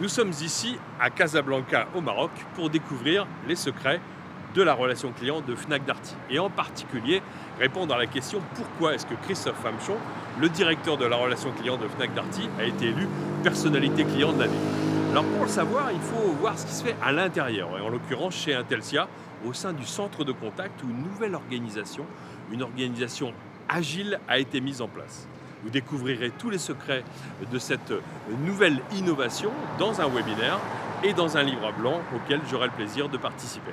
Nous sommes ici à Casablanca au Maroc pour découvrir les secrets de la relation client de Fnac Darty et en particulier répondre à la question pourquoi est-ce que Christophe Famchon, le directeur de la relation client de Fnac Darty, a été élu personnalité client de l'année. Alors pour le savoir, il faut voir ce qui se fait à l'intérieur et en l'occurrence chez Intelsia au sein du centre de contact où une nouvelle organisation, une organisation agile a été mise en place. Vous découvrirez tous les secrets de cette nouvelle innovation dans un webinaire et dans un livre blanc auquel j'aurai le plaisir de participer.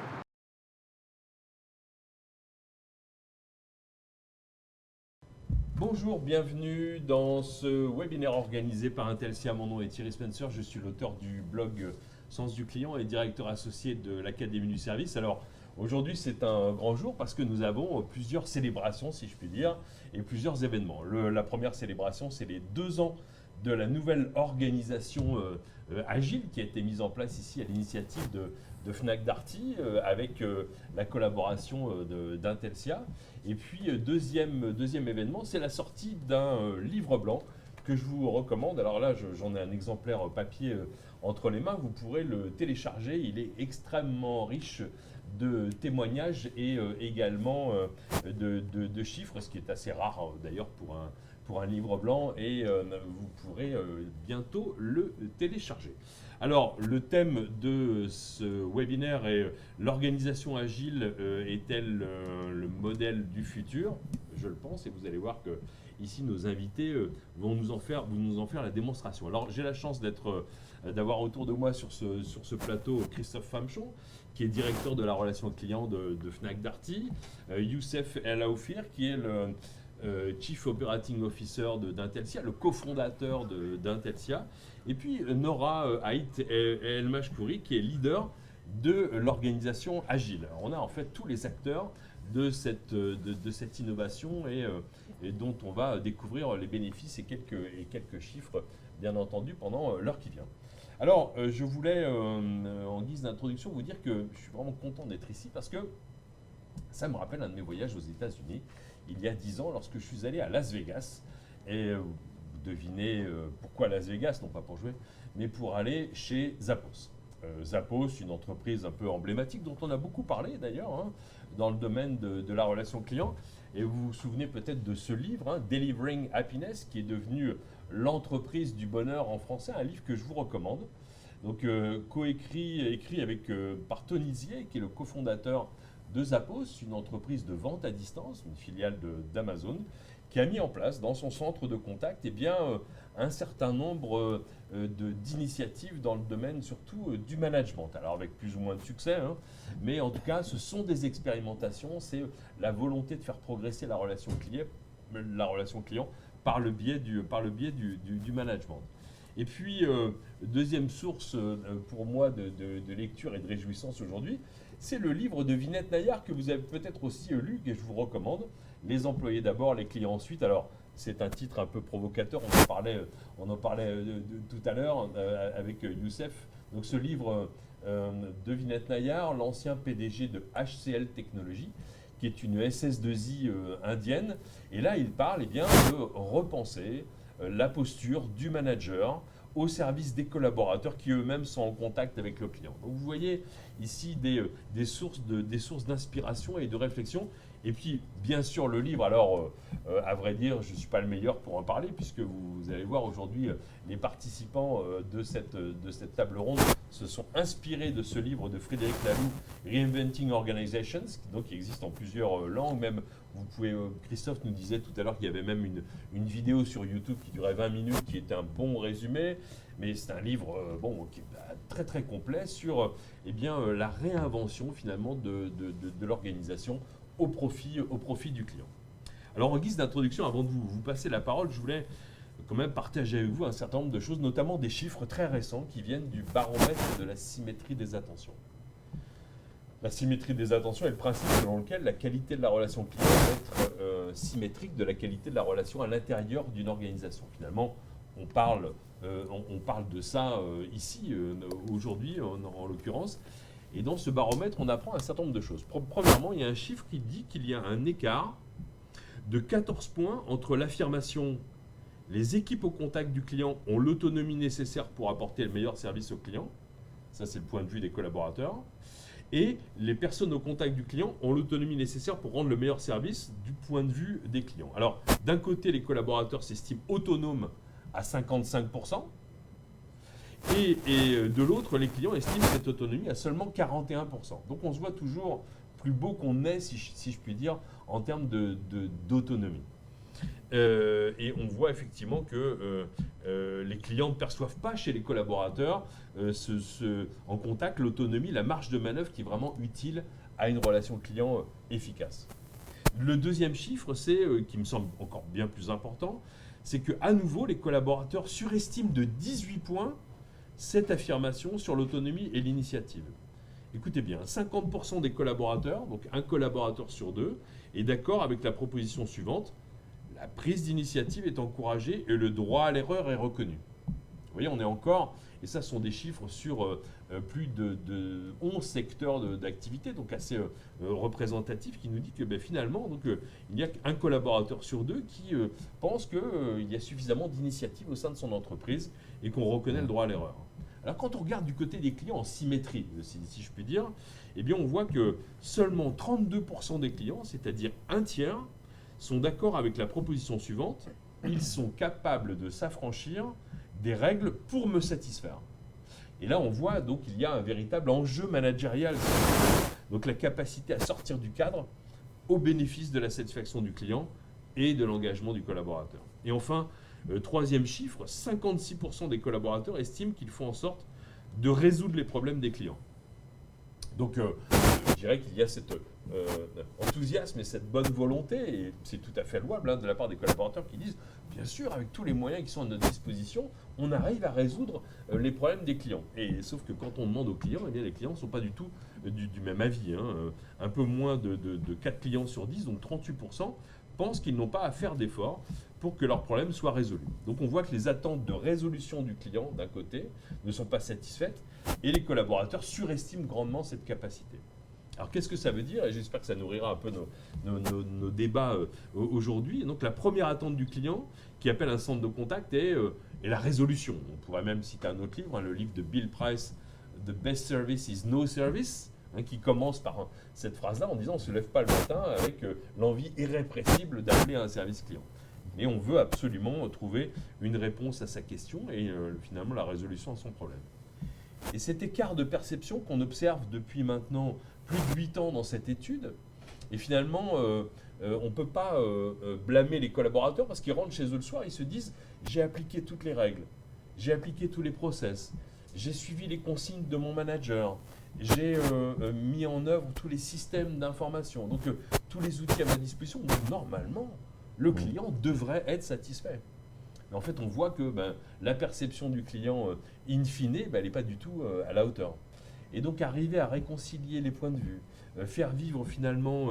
Bonjour, bienvenue dans ce webinaire organisé par Intelsia. Mon nom est Thierry Spencer, je suis l'auteur du blog Sens du client et directeur associé de l'Académie du service. Alors aujourd'hui c'est un grand jour parce que nous avons plusieurs célébrations, si je puis dire, et plusieurs événements. La première célébration, c'est les 2 ans de la nouvelle organisation agile qui a été mise en place ici à l'initiative de Fnac Darty avec la collaboration d'Intelsia. Et puis deuxième événement, c'est la sortie d'un livre blanc que je vous recommande. Alors là, j'en ai un exemplaire papier entre les mains, vous pourrez le télécharger, il est extrêmement riche de témoignages et également de chiffres, ce qui est assez rare d'ailleurs pour un livre blanc, et vous pourrez bientôt le télécharger. Alors, le thème de ce webinaire est l'organisation agile est-elle le modèle du futur? Je le pense, et vous allez voir que ici nos invités vont nous en faire la démonstration. Alors, j'ai la chance d'avoir autour de moi sur ce plateau Christophe Famchon, qui est directeur de la relation client de Fnac Darty, Youssef El Aoufir, qui est le Chief Operating Officer d'Intelsia, le cofondateur d'Intelsia, et puis Nora Ait El Mashkouri, qui est leader de l'organisation agile. Alors, on a en fait tous les acteurs de cette innovation et dont on va découvrir les bénéfices et quelques chiffres, bien entendu, pendant l'heure qui vient. Alors, je voulais, en guise d'introduction, vous dire que je suis vraiment content d'être ici parce que ça me rappelle un de mes voyages aux États-Unis, il y a 10 ans, lorsque je suis allé à Las Vegas. Et vous devinez pourquoi Las Vegas, non pas pour jouer, mais pour aller chez Zappos. Zappos, une entreprise un peu emblématique dont on a beaucoup parlé d'ailleurs dans le domaine de la relation client. Et vous vous souvenez peut-être de ce livre, Delivering Happiness, qui est devenu l'entreprise du bonheur en français, un livre que je vous recommande. Donc écrit par Tony Zier, qui est le cofondateur de Zappos, une entreprise de vente à distance, une filiale d'Amazon, qui a mis en place dans son centre de contact un certain nombre d'initiatives dans le domaine surtout du management. Alors avec plus ou moins de succès, mais en tout cas ce sont des expérimentations, c'est la volonté de faire progresser la relation client par le biais du management. Et puis, deuxième source pour moi de lecture et de réjouissance aujourd'hui, c'est le livre de Vinette Nayar que vous avez peut-être aussi lu, que je vous recommande. Les employés d'abord, les clients ensuite. Alors, c'est un titre un peu provocateur, on en parlait tout à l'heure avec Youssef. Donc, ce livre de Vinette Nayar, l'ancien PDG de HCL Technologies, qui est une SS2I indienne. Et là, il parle de repenser la posture du manager au service des collaborateurs qui eux-mêmes sont en contact avec le client. Donc vous voyez ici des sources d'inspiration et de réflexion. Et puis, bien sûr, le livre, alors, à vrai dire, je ne suis pas le meilleur pour en parler, puisque vous allez voir aujourd'hui, les participants de cette table ronde se sont inspirés de ce livre de Frédéric Laloux, Reinventing Organizations, donc, qui existe en plusieurs langues. Même, vous pouvez, Christophe nous disait tout à l'heure qu'il y avait même une vidéo sur YouTube qui durait 20 minutes, qui était un bon résumé. Mais c'est un livre qui est très très complet sur la réinvention finalement de l'organisation au profit du client. Alors en guise d'introduction, avant de vous passer la parole, je voulais quand même partager avec vous un certain nombre de choses, notamment des chiffres très récents qui viennent du baromètre de la symétrie des attentions. La symétrie des attentions est le principe selon lequel la qualité de la relation client doit être symétrique de la qualité de la relation à l'intérieur d'une organisation. Finalement, on parle de ça ici, aujourd'hui en l'occurrence. Et dans ce baromètre, on apprend un certain nombre de choses. Premièrement, il y a un chiffre qui dit qu'il y a un écart de 14 points entre l'affirmation les équipes au contact du client ont l'autonomie nécessaire pour apporter le meilleur service au client. Ça, c'est le point de vue des collaborateurs. Et les personnes au contact du client ont l'autonomie nécessaire pour rendre le meilleur service du point de vue des clients. Alors, d'un côté, les collaborateurs s'estiment autonomes à 55%, et de l'autre, les clients estiment cette autonomie à seulement 41%. Donc, on se voit toujours plus beau qu'on est, si je puis dire, en termes d'autonomie. Et on voit effectivement que les clients ne perçoivent pas chez les collaborateurs en contact l'autonomie, la marge de manœuvre qui est vraiment utile à une relation client efficace. Le deuxième chiffre, qui me semble encore bien plus important, c'est qu'à nouveau, les collaborateurs surestiment de 18 points cette affirmation sur l'autonomie et l'initiative. Écoutez bien, 50% des collaborateurs, donc un collaborateur sur deux, est d'accord avec la proposition suivante. La prise d'initiative est encouragée et le droit à l'erreur est reconnu. Vous voyez, on est encore, et ça sont des chiffres sur plus de 11 secteurs d'activité, donc assez représentatifs, qui nous dit que finalement, il n'y a qu'un collaborateur sur deux qui pense qu'il y a suffisamment d'initiatives au sein de son entreprise et qu'on reconnaît le droit à l'erreur. Alors quand on regarde du côté des clients en symétrie, si je puis dire, eh bien on voit que seulement 32% des clients, c'est-à-dire un tiers, sont d'accord avec la proposition suivante. Ils sont capables de s'affranchir des règles pour me satisfaire. Et là, on voit donc qu'il y a un véritable enjeu managérial. Donc la capacité à sortir du cadre au bénéfice de la satisfaction du client et de l'engagement du collaborateur. Et enfin, troisième chiffre, 56% des collaborateurs estiment qu'il faut en sorte de résoudre les problèmes des clients. Donc, je dirais qu'il y a cet enthousiasme et cette bonne volonté, et c'est tout à fait louable de la part des collaborateurs qui disent, bien sûr, avec tous les moyens qui sont à notre disposition, on arrive à résoudre les problèmes des clients. Et sauf que quand on demande aux clients, eh bien, les clients ne sont pas du tout du même avis. Un peu moins de 4 clients sur 10, donc 38%, pensent qu'ils n'ont pas à faire d'efforts pour que leurs problèmes soient résolus. Donc on voit que les attentes de résolution du client, d'un côté, ne sont pas satisfaites, et les collaborateurs surestiment grandement cette capacité. Alors qu'est-ce que ça veut dire? Et j'espère que ça nourrira un peu nos débats aujourd'hui. Et donc la première attente du client, qui appelle un centre de contact, est la résolution. On pourrait même citer un autre livre, le livre de Bill Price, The Best Service is No Service, qui commence par cette phrase-là en disant on ne se lève pas le matin avec l'envie irrépressible d'appeler un service client. Mais on veut absolument trouver une réponse à sa question et finalement la résolution à son problème. Et cet écart de perception qu'on observe depuis maintenant plus de 8 ans dans cette étude, et finalement on ne peut pas blâmer les collaborateurs parce qu'ils rentrent chez eux le soir, ils se disent j'ai appliqué toutes les règles, j'ai appliqué tous les process, j'ai suivi les consignes de mon manager, j'ai mis en œuvre tous les systèmes d'information, donc tous les outils à ma disposition. Donc normalement, le client devrait être satisfait. Mais en fait, on voit que la perception du client, in fine, elle n'est pas du tout à la hauteur. Et donc, arriver à réconcilier les points de vue, faire vivre finalement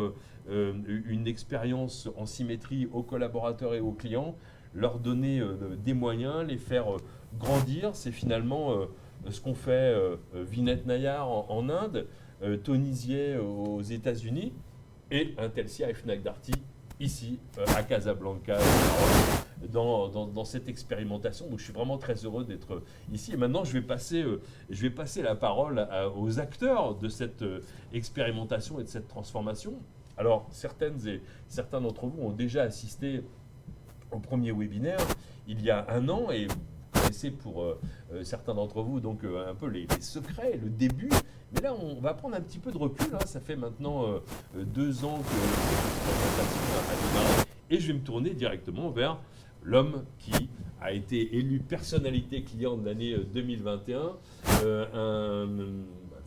une expérience en symétrie aux collaborateurs et aux clients, leur donner des moyens, les faire grandir, c'est finalement ce qu'ont fait Vinette Nayar en Inde, Tony Zier aux États-Unis et Intelsia et Fnac Darty ici à Casablanca, dans cette expérimentation. Donc je suis vraiment très heureux d'être ici. Et maintenant, je vais passer la parole aux acteurs de cette expérimentation et de cette transformation. Alors, certaines et certains d'entre vous ont déjà assisté au premier webinaire il y a un an, et vous connaissez pour certains d'entre vous donc un peu les secrets, le début. Mais là, on va prendre un petit peu de recul. Ça fait maintenant 2 ans que cette présentation a démarré. Et je vais me tourner directement vers l'homme qui a été élu personnalité client de l'année 2021, un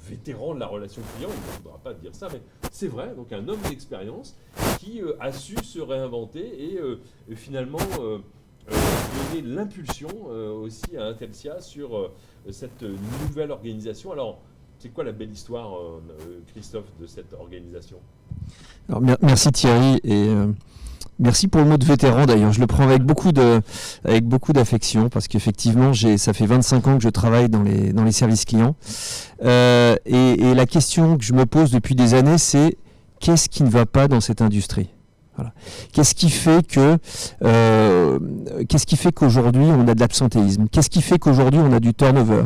vétéran de la relation client, il ne faudra pas dire ça, mais c'est vrai, donc un homme d'expérience qui a su se réinventer et finalement donner l'impulsion aussi à Intelsia sur cette nouvelle organisation. Alors, c'est quoi la belle histoire, Christophe, de cette organisation? Alors, merci Thierry, et merci pour le mot de vétéran d'ailleurs. Je le prends avec beaucoup d'affection parce qu'effectivement, ça fait 25 ans que je travaille dans les services clients. Et la question que je me pose depuis des années, c'est qu'est-ce qui ne va pas dans cette industrie? Voilà. Qu'est-ce qui fait qu'aujourd'hui on a de l'absentéisme? Qu'est-ce qui fait qu'aujourd'hui on a du turnover?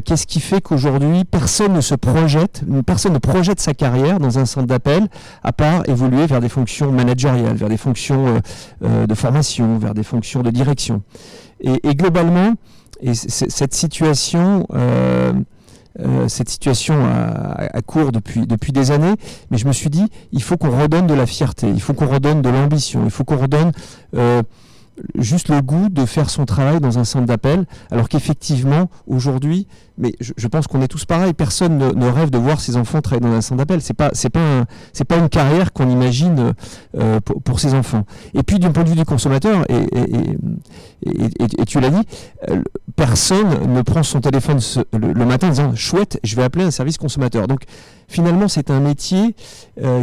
Qu'est-ce qui fait qu'aujourd'hui personne ne projette sa carrière dans un centre d'appel à part évoluer vers des fonctions managériales, vers des fonctions de formation, vers des fonctions de direction? Et globalement, cette situation a cours depuis des années, mais je me suis dit, il faut qu'on redonne de la fierté, il faut qu'on redonne de l'ambition, il faut qu'on redonne juste le goût de faire son travail dans un centre d'appel, alors qu'effectivement, aujourd'hui, mais je pense qu'on est tous pareils, personne ne rêve de voir ses enfants travailler dans un centre d'appel. C'est pas une carrière qu'on imagine pour ses enfants. Et puis, du point de vue du consommateur, et tu l'as dit, personne ne prend son téléphone le matin en disant « chouette, je vais appeler un service consommateur ». Donc, finalement, c'est un métier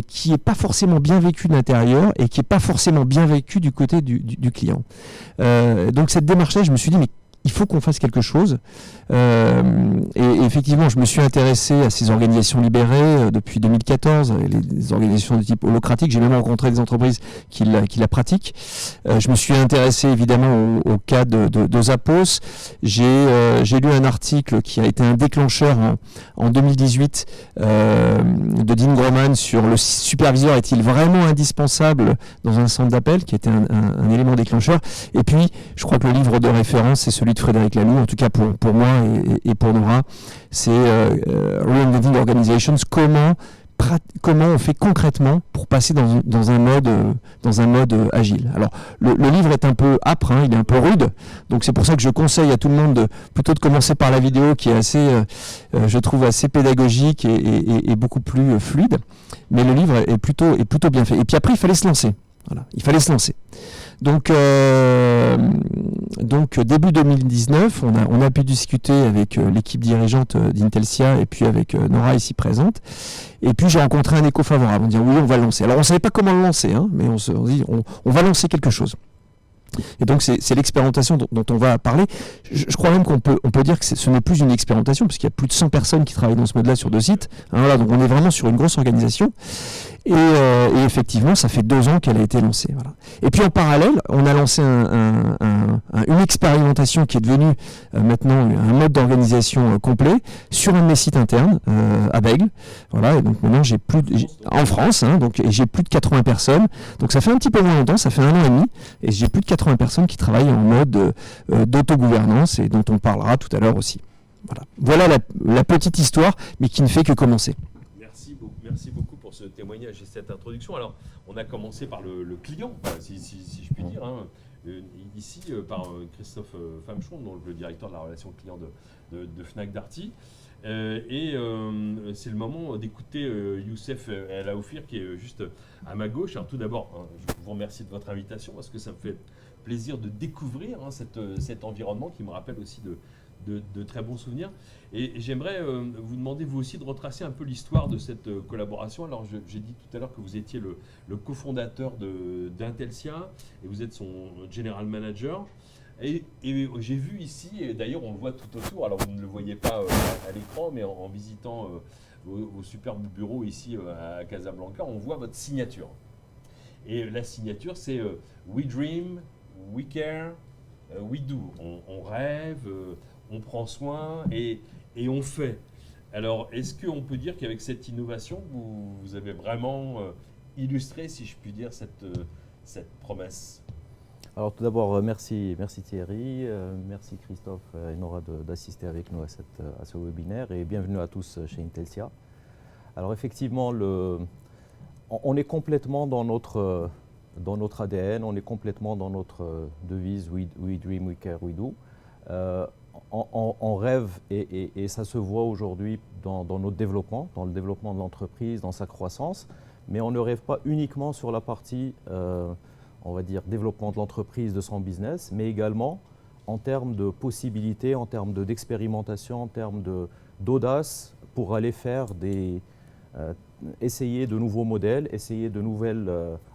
qui n'est pas forcément bien vécu de l'intérieur et qui n'est pas forcément bien vécu du côté du client. Donc, cette démarche-là, je me suis dit « mais il faut qu'on fasse quelque chose ». Et effectivement, je me suis intéressé à ces organisations libérées depuis 2014, les organisations de type holocratique. J'ai même rencontré des entreprises qui la pratiquent. Je me suis intéressé évidemment au cas de Zappos. J'ai lu un article qui a été un déclencheur en 2018 de Dean Groman sur le superviseur est-il vraiment indispensable dans un centre d'appel, qui était un élément déclencheur. Et puis, je crois que le livre de référence, c'est celui de Frédéric Laloux, en tout cas pour moi et pour Nora, c'est Reinventing Organizations, comment on fait concrètement pour passer dans un mode agile. Alors, le livre est un peu âpre, il est un peu rude, donc c'est pour ça que je conseille à tout le monde plutôt de commencer par la vidéo qui est assez, je trouve, assez pédagogique et beaucoup plus fluide, mais le livre est plutôt bien fait. Et puis après, il fallait se lancer. Voilà, il fallait se lancer. Donc début 2019, on a pu discuter avec l'équipe dirigeante d'Intelsia et puis avec Nora ici présente. Et puis j'ai rencontré un écho favorable. On dit oui, on va le lancer. Alors on ne savait pas comment le lancer, mais on dit on va lancer quelque chose. Et donc c'est l'expérimentation dont on va parler. Je crois même qu'on peut dire que ce n'est plus une expérimentation, puisqu'il y a plus de 100 personnes qui travaillent dans ce mode-là sur 2 sites. Voilà, donc on est vraiment sur une grosse organisation. Et effectivement, ça fait 2 ans qu'elle a été lancée. Voilà. Et puis en parallèle, on a lancé une expérimentation qui est devenue maintenant un mode d'organisation complet sur un de mes sites internes à Bègles. Voilà, et donc maintenant en France, donc j'ai plus de 80 personnes. Donc ça fait un petit peu moins longtemps, ça fait 1 an et demi, et j'ai plus de 80 personnes qui travaillent en mode d'autogouvernance et dont on parlera tout à l'heure aussi. Voilà la petite histoire, mais qui ne fait que commencer. Merci beaucoup pour ce témoignage et cette introduction. Alors, on a commencé par le client, si je puis dire, ici par Christophe Famechon, donc le directeur de la relation client de Fnac Darty. Et c'est le moment d'écouter Youssef El Aoufir qui est juste à ma gauche. Alors tout d'abord, je vous remercie de votre invitation parce que ça me fait plaisir de découvrir cet environnement qui me rappelle aussi de très bons souvenirs. Et j'aimerais vous demander vous aussi de retracer un peu l'histoire de cette collaboration. Alors j'ai dit tout à l'heure que vous étiez le cofondateur d'Intelsia et vous êtes son general manager. Et j'ai vu ici, et d'ailleurs on le voit tout autour, alors vous ne le voyez pas à l'écran, mais en visitant vos superbes bureaux ici à Casablanca, on voit votre signature. Et la signature c'est We Dream, We Care, We Do. On rêve, on prend soin et on fait. Alors est-ce qu'on peut dire qu'avec cette innovation, vous avez vraiment illustré, si je puis dire, cette promesse ? Alors tout d'abord, merci Thierry, merci Christophe et Nora d'assister avec nous à ce webinaire et bienvenue à tous chez Intelsia. Alors effectivement, on est complètement dans notre ADN, on est complètement dans notre devise We Dream, We Care, We Do. On rêve et ça se voit aujourd'hui dans notre développement, dans le développement de l'entreprise, dans sa croissance, mais on ne rêve pas uniquement sur la partie on va dire, développement de l'entreprise, de son business, mais également en termes de possibilités, en termes d'expérimentation, en termes d'audace pour aller faire essayer de nouveaux modèles, essayer de nouvelles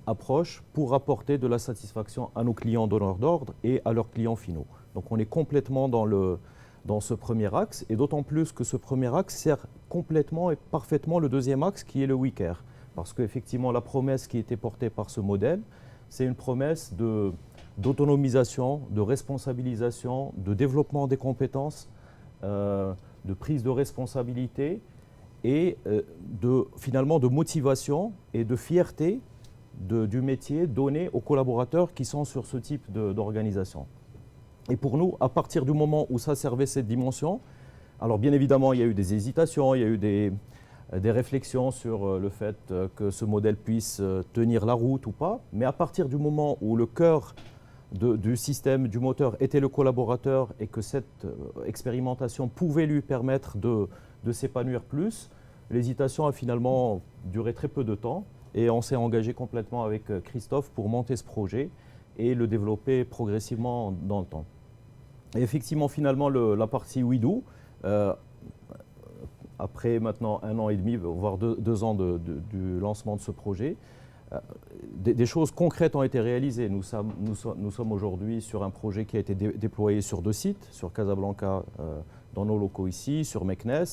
approches pour apporter de la satisfaction à nos clients donneurs d'ordre et à leurs clients finaux. Donc on est complètement dans ce premier axe et d'autant plus que ce premier axe sert complètement et parfaitement le deuxième axe qui est le We Care. Parce qu'effectivement, la promesse qui était portée par ce modèle, c'est une promesse d'autonomisation, de responsabilisation, de développement des compétences, de prise de responsabilité et finalement de motivation et de fierté du métier donné aux collaborateurs qui sont sur ce type d'organisation. Et pour nous, à partir du moment où ça servait cette dimension, alors bien évidemment, il y a eu des hésitations, il y a eu des réflexions sur le fait que ce modèle puisse tenir la route ou pas, mais à partir du moment où le cœur du système, du moteur était le collaborateur et que cette expérimentation pouvait lui permettre de s'épanouir plus, l'hésitation a finalement duré très peu de temps et on s'est engagé complètement avec Christophe pour monter ce projet et le développer progressivement dans le temps. Et effectivement, finalement, la partie We Do, après maintenant 1 an et demi, voire 2 ans du lancement de ce projet, des choses concrètes ont été réalisées. Nous sommes aujourd'hui sur un projet qui a été déployé sur 2 sites, sur Casablanca, dans nos locaux ici, sur Meknes.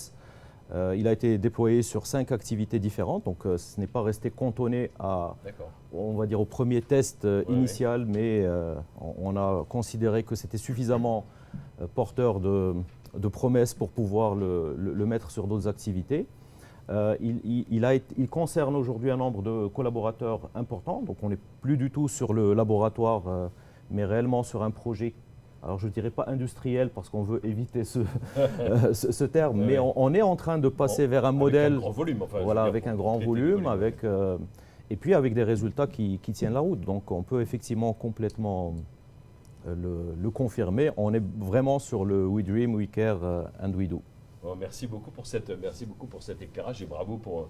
Il a été déployé sur 5 activités différentes, donc ce n'est pas resté cantonné on va dire, au premier test initial, mais on a considéré que c'était suffisamment porteur de promesses pour pouvoir le mettre sur d'autres activités. Il concerne aujourd'hui un nombre de collaborateurs important, donc on n'est plus du tout sur le laboratoire, mais réellement sur un projet. Alors je ne dirais pas industriel parce qu'on veut éviter ce terme, mais on est en train de passer vers un modèle avec un grand volume, avec un grand volume, et puis avec des résultats qui tiennent la route. Donc on peut effectivement complètement le confirmer. On est vraiment sur le We Dream, We Care and We Do. Bon, merci beaucoup pour cet éclairage et bravo pour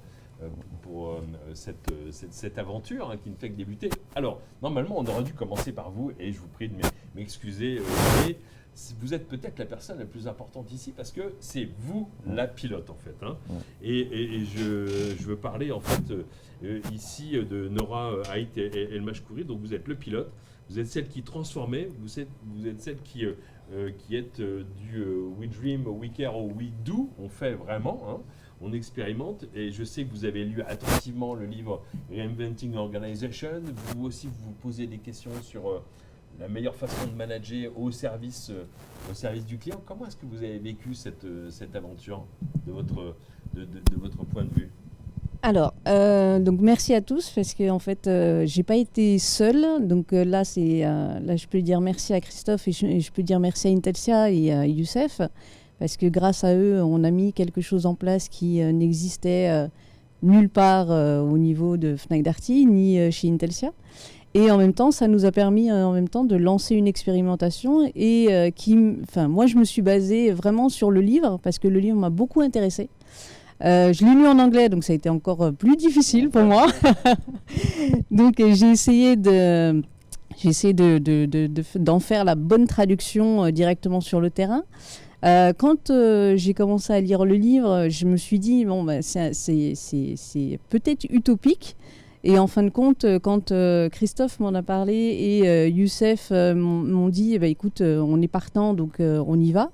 cette aventure qui ne fait que débuter. Alors, normalement, on aurait dû commencer par vous, et je vous prie de m'excuser, mais vous êtes peut-être la personne la plus importante ici, parce que c'est vous la pilote, en fait. Et je veux parler, en fait, ici de Nora Haït et El Mashkouri. Donc, vous êtes le pilote, vous êtes celle qui transformait, vous êtes celle qui est du We Dream, We Care ou We Do. On fait vraiment, on expérimente, et je sais que vous avez lu attentivement le livre Reinventing Organization. Vous aussi, vous posez des questions sur la meilleure façon de manager au service du client. Comment est-ce que vous avez vécu cette aventure de votre point de vue? Alors, donc merci à tous, parce que en fait, j'ai pas été seule. Donc là, je peux dire merci à Christophe et je peux dire merci à Intelsia et à Youssef, parce que grâce à eux, on a mis quelque chose en place qui n'existait nulle part au niveau de Fnac Darty, ni chez Intelsia. Et en même temps, ça nous a permis de lancer une expérimentation et moi, je me suis basée vraiment sur le livre, parce que le livre m'a beaucoup intéressée. Je l'ai lu en anglais, donc ça a été encore plus difficile pour moi. Donc j'ai essayé d'en faire la bonne traduction directement sur le terrain. Quand j'ai commencé à lire le livre, je me suis dit, c'est peut-être utopique. Et en fin de compte, quand Christophe m'en a parlé et Youssef m'ont dit, écoute, on est partant, donc on y va.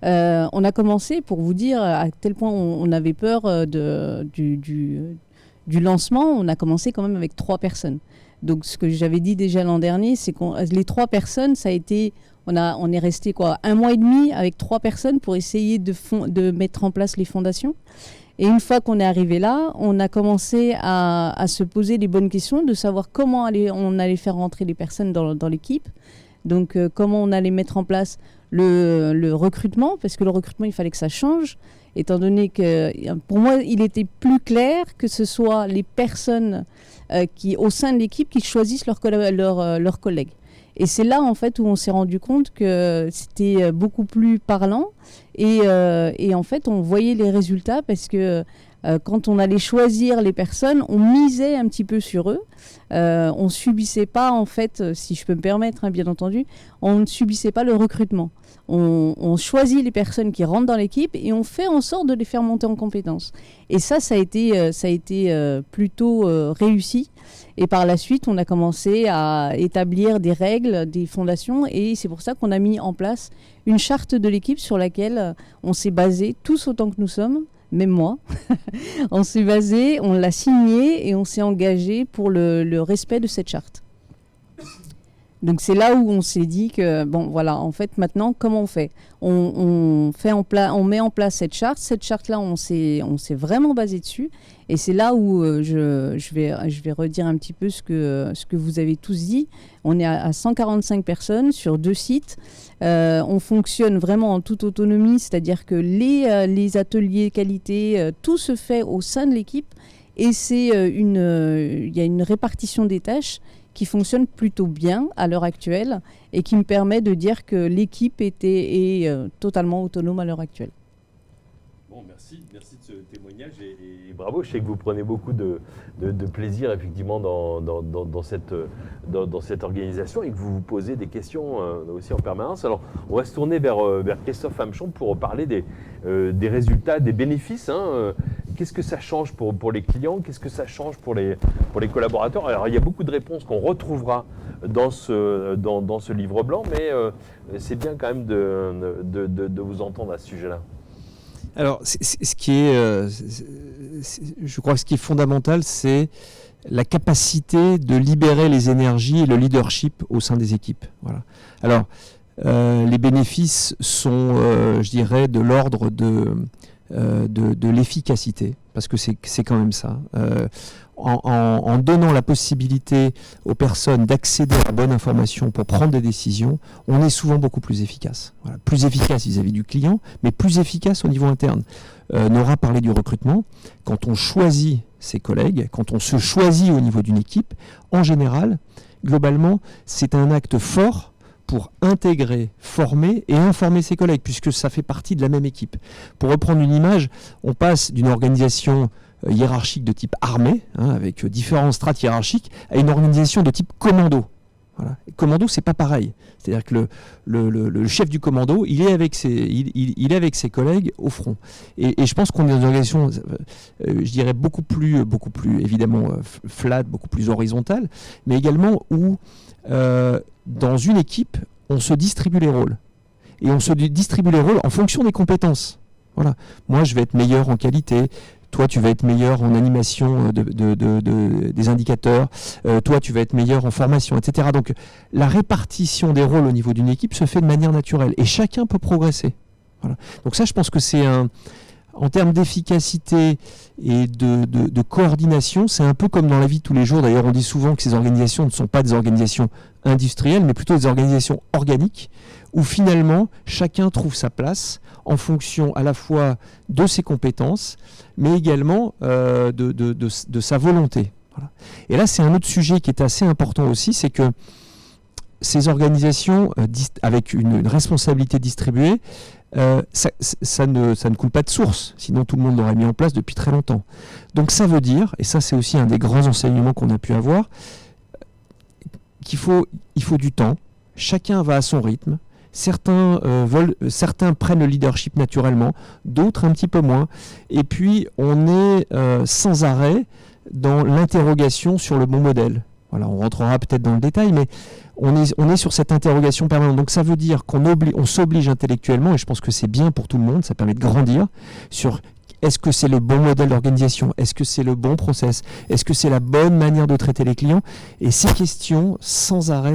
On a commencé, pour vous dire à quel point on avait peur du lancement, on a commencé quand même avec 3 personnes. Donc ce que j'avais dit déjà l'an dernier, c'est que les 3 personnes, ça a été, on est resté 1 mois et demi avec 3 personnes pour essayer de mettre en place les fondations. Et une fois qu'on est arrivé là, on a commencé à se poser les bonnes questions, de savoir comment on allait faire rentrer les personnes dans l'équipe. Donc comment on allait mettre en place le recrutement, parce que le recrutement, il fallait que ça change, étant donné que pour moi, il était plus clair que ce soit les personnes au sein de l'équipe qui choisissent leurs collègues. Et c'est là, en fait, où on s'est rendu compte que c'était beaucoup plus parlant. Et en fait, on voyait les résultats, parce que quand on allait choisir les personnes, on misait un petit peu sur eux. On ne subissait pas, en fait, si je peux me permettre, bien entendu, on ne subissait pas le recrutement. On choisit les personnes qui rentrent dans l'équipe et on fait en sorte de les faire monter en compétences. Et ça a été plutôt réussi. Et par la suite, on a commencé à établir des règles, des fondations. Et c'est pour ça qu'on a mis en place une charte de l'équipe sur laquelle on s'est basé, tous autant que nous sommes, même moi. On s'est basé, on l'a signé et on s'est engagé pour le respect de cette charte. Donc c'est là où on s'est dit que, bon voilà, en fait maintenant, comment on fait ? On met en place cette charte. Cette charte-là, on s'est vraiment basé dessus. Et c'est là où je vais redire un petit peu ce que vous avez tous dit. On est à 145 personnes sur 2 sites. On fonctionne vraiment en toute autonomie, c'est-à-dire que les ateliers qualité, tout se fait au sein de l'équipe. Et il y a une répartition des tâches qui fonctionne plutôt bien à l'heure actuelle et qui me permet de dire que l'équipe est totalement autonome à l'heure actuelle. Bon, merci de ce témoignage et bravo. Je sais que vous prenez beaucoup de plaisir effectivement dans cette organisation et que vous vous posez des questions aussi en permanence. Alors, on va se tourner vers Christophe Hamchon pour parler des résultats, des bénéfices. Qu'est-ce que ça change pour les clients? Qu'est-ce que ça change pour les collaborateurs? Alors, il y a beaucoup de réponses qu'on retrouvera dans ce livre blanc, mais c'est bien quand même de vous entendre à ce sujet-là. Alors, je crois que ce qui est fondamental, c'est la capacité de libérer les énergies et le leadership au sein des équipes. Voilà. Alors, les bénéfices sont, je dirais, de l'ordre de l'efficacité, parce que c'est quand même ça. En donnant la possibilité aux personnes d'accéder à la bonne information pour prendre des décisions, on est souvent beaucoup plus efficace. Voilà. Plus efficace vis-à-vis du client, mais plus efficace au niveau interne. Nora parlait du recrutement. Quand on choisit ses collègues, quand on se choisit au niveau d'une équipe, en général, globalement, c'est un acte fort pour intégrer, former et informer ses collègues, puisque ça fait partie de la même équipe. Pour reprendre une image, on passe d'une organisation hiérarchique de type armée, avec différents strates hiérarchiques, à une organisation de type commando. Voilà. Commando, c'est pas pareil. C'est-à-dire que le chef du commando, il est avec ses collègues au front. Et je pense qu'on est dans une organisation, je dirais, beaucoup plus évidemment flat, beaucoup plus horizontale, mais également où, dans une équipe, on se distribue les rôles. Et on se distribue les rôles en fonction des compétences. Voilà. Moi, je vais être meilleur en qualité. Toi, tu vas être meilleur en animation des indicateurs. Toi, tu vas être meilleur en formation, etc. Donc, la répartition des rôles au niveau d'une équipe se fait de manière naturelle. Et chacun peut progresser. Voilà. Donc ça, je pense que c'est en termes d'efficacité et de coordination, c'est un peu comme dans la vie de tous les jours. D'ailleurs, on dit souvent que ces organisations ne sont pas des organisations industrielles, mais plutôt des organisations organiques, où finalement, chacun trouve sa place en fonction à la fois de ses compétences, mais également de sa volonté. Voilà. Et là, c'est un autre sujet qui est assez important aussi, c'est que ces organisations, avec une responsabilité distribuée, ça ne coule pas de source, sinon tout le monde l'aurait mis en place depuis très longtemps. Donc ça veut dire, et ça c'est aussi un des grands enseignements qu'on a pu avoir, qu'il faut du temps, chacun va à son rythme, certains prennent le leadership naturellement, d'autres un petit peu moins, et puis on est sans arrêt dans l'interrogation sur le bon modèle. Voilà, on rentrera peut-être dans le détail, mais on est sur cette interrogation permanente. Donc ça veut dire qu'on s'oblige intellectuellement, et je pense que c'est bien pour tout le monde, ça permet de grandir, sur est-ce que c'est le bon modèle d'organisation, est-ce que c'est le bon process, est-ce que c'est la bonne manière de traiter les clients. Et ces questions, sans arrêt,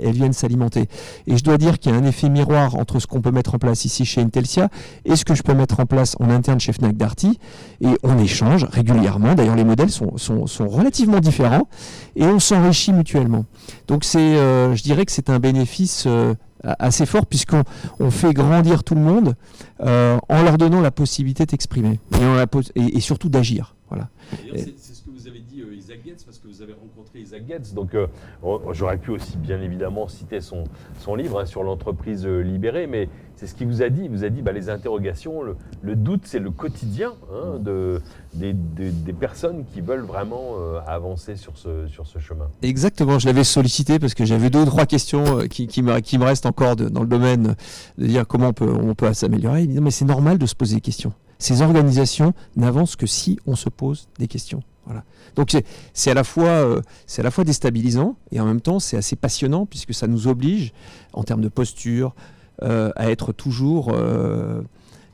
elles viennent s'alimenter. Et je dois dire qu'il y a un effet miroir entre ce qu'on peut mettre en place ici chez Intelsia et ce que je peux mettre en place en interne chez Fnac Darty. Et on échange régulièrement. D'ailleurs, les modèles sont relativement différents et on s'enrichit mutuellement. Donc je dirais que c'est un bénéfice assez fort, puisqu'on fait grandir tout le monde en leur donnant la possibilité d'exprimer et surtout d'agir. Voilà. C'est ce que vous avez dit, Isaac Getz, parce que vous avez rencontré Isaac Getz. Donc, j'aurais pu aussi, bien évidemment, citer son livre sur l'entreprise libérée, mais c'est ce qu'il vous a dit. Il vous a dit les interrogations, le doute, c'est le quotidien des personnes qui veulent vraiment avancer sur ce chemin. Exactement, je l'avais sollicité parce que j'avais 2 ou 3 questions qui me restent encore dans le domaine de dire comment on peut s'améliorer. Il dit non, mais c'est normal de se poser des questions. Ces organisations n'avancent que si on se pose des questions. Voilà. Donc c'est à la fois déstabilisant et en même temps c'est assez passionnant, puisque ça nous oblige en termes de posture à être toujours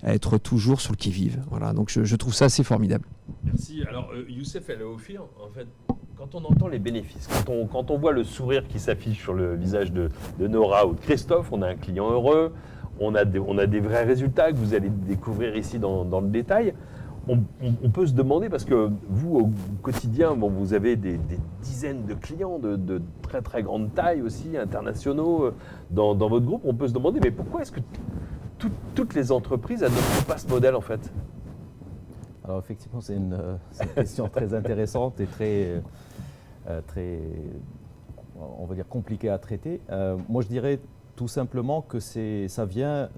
à être toujours sur le qui-vive. Voilà, donc je trouve ça assez formidable. Merci. Alors, Youssef El Aoufir, en fait, quand on entend les bénéfices, quand on voit le sourire qui s'affiche sur le visage de Nora ou de Christophe, on a un client heureux, on a des vrais résultats que vous allez découvrir ici dans le détail. On peut se demander, parce que vous, au quotidien, vous avez des dizaines de clients de très très grande taille aussi, internationaux, dans votre groupe. On peut se demander, mais pourquoi est-ce que toutes les entreprises n'adoptent pas ce modèle en fait ? Alors effectivement, c'est une question très intéressante et très, on va dire, compliquée à traiter. Moi, je dirais tout simplement que ça vient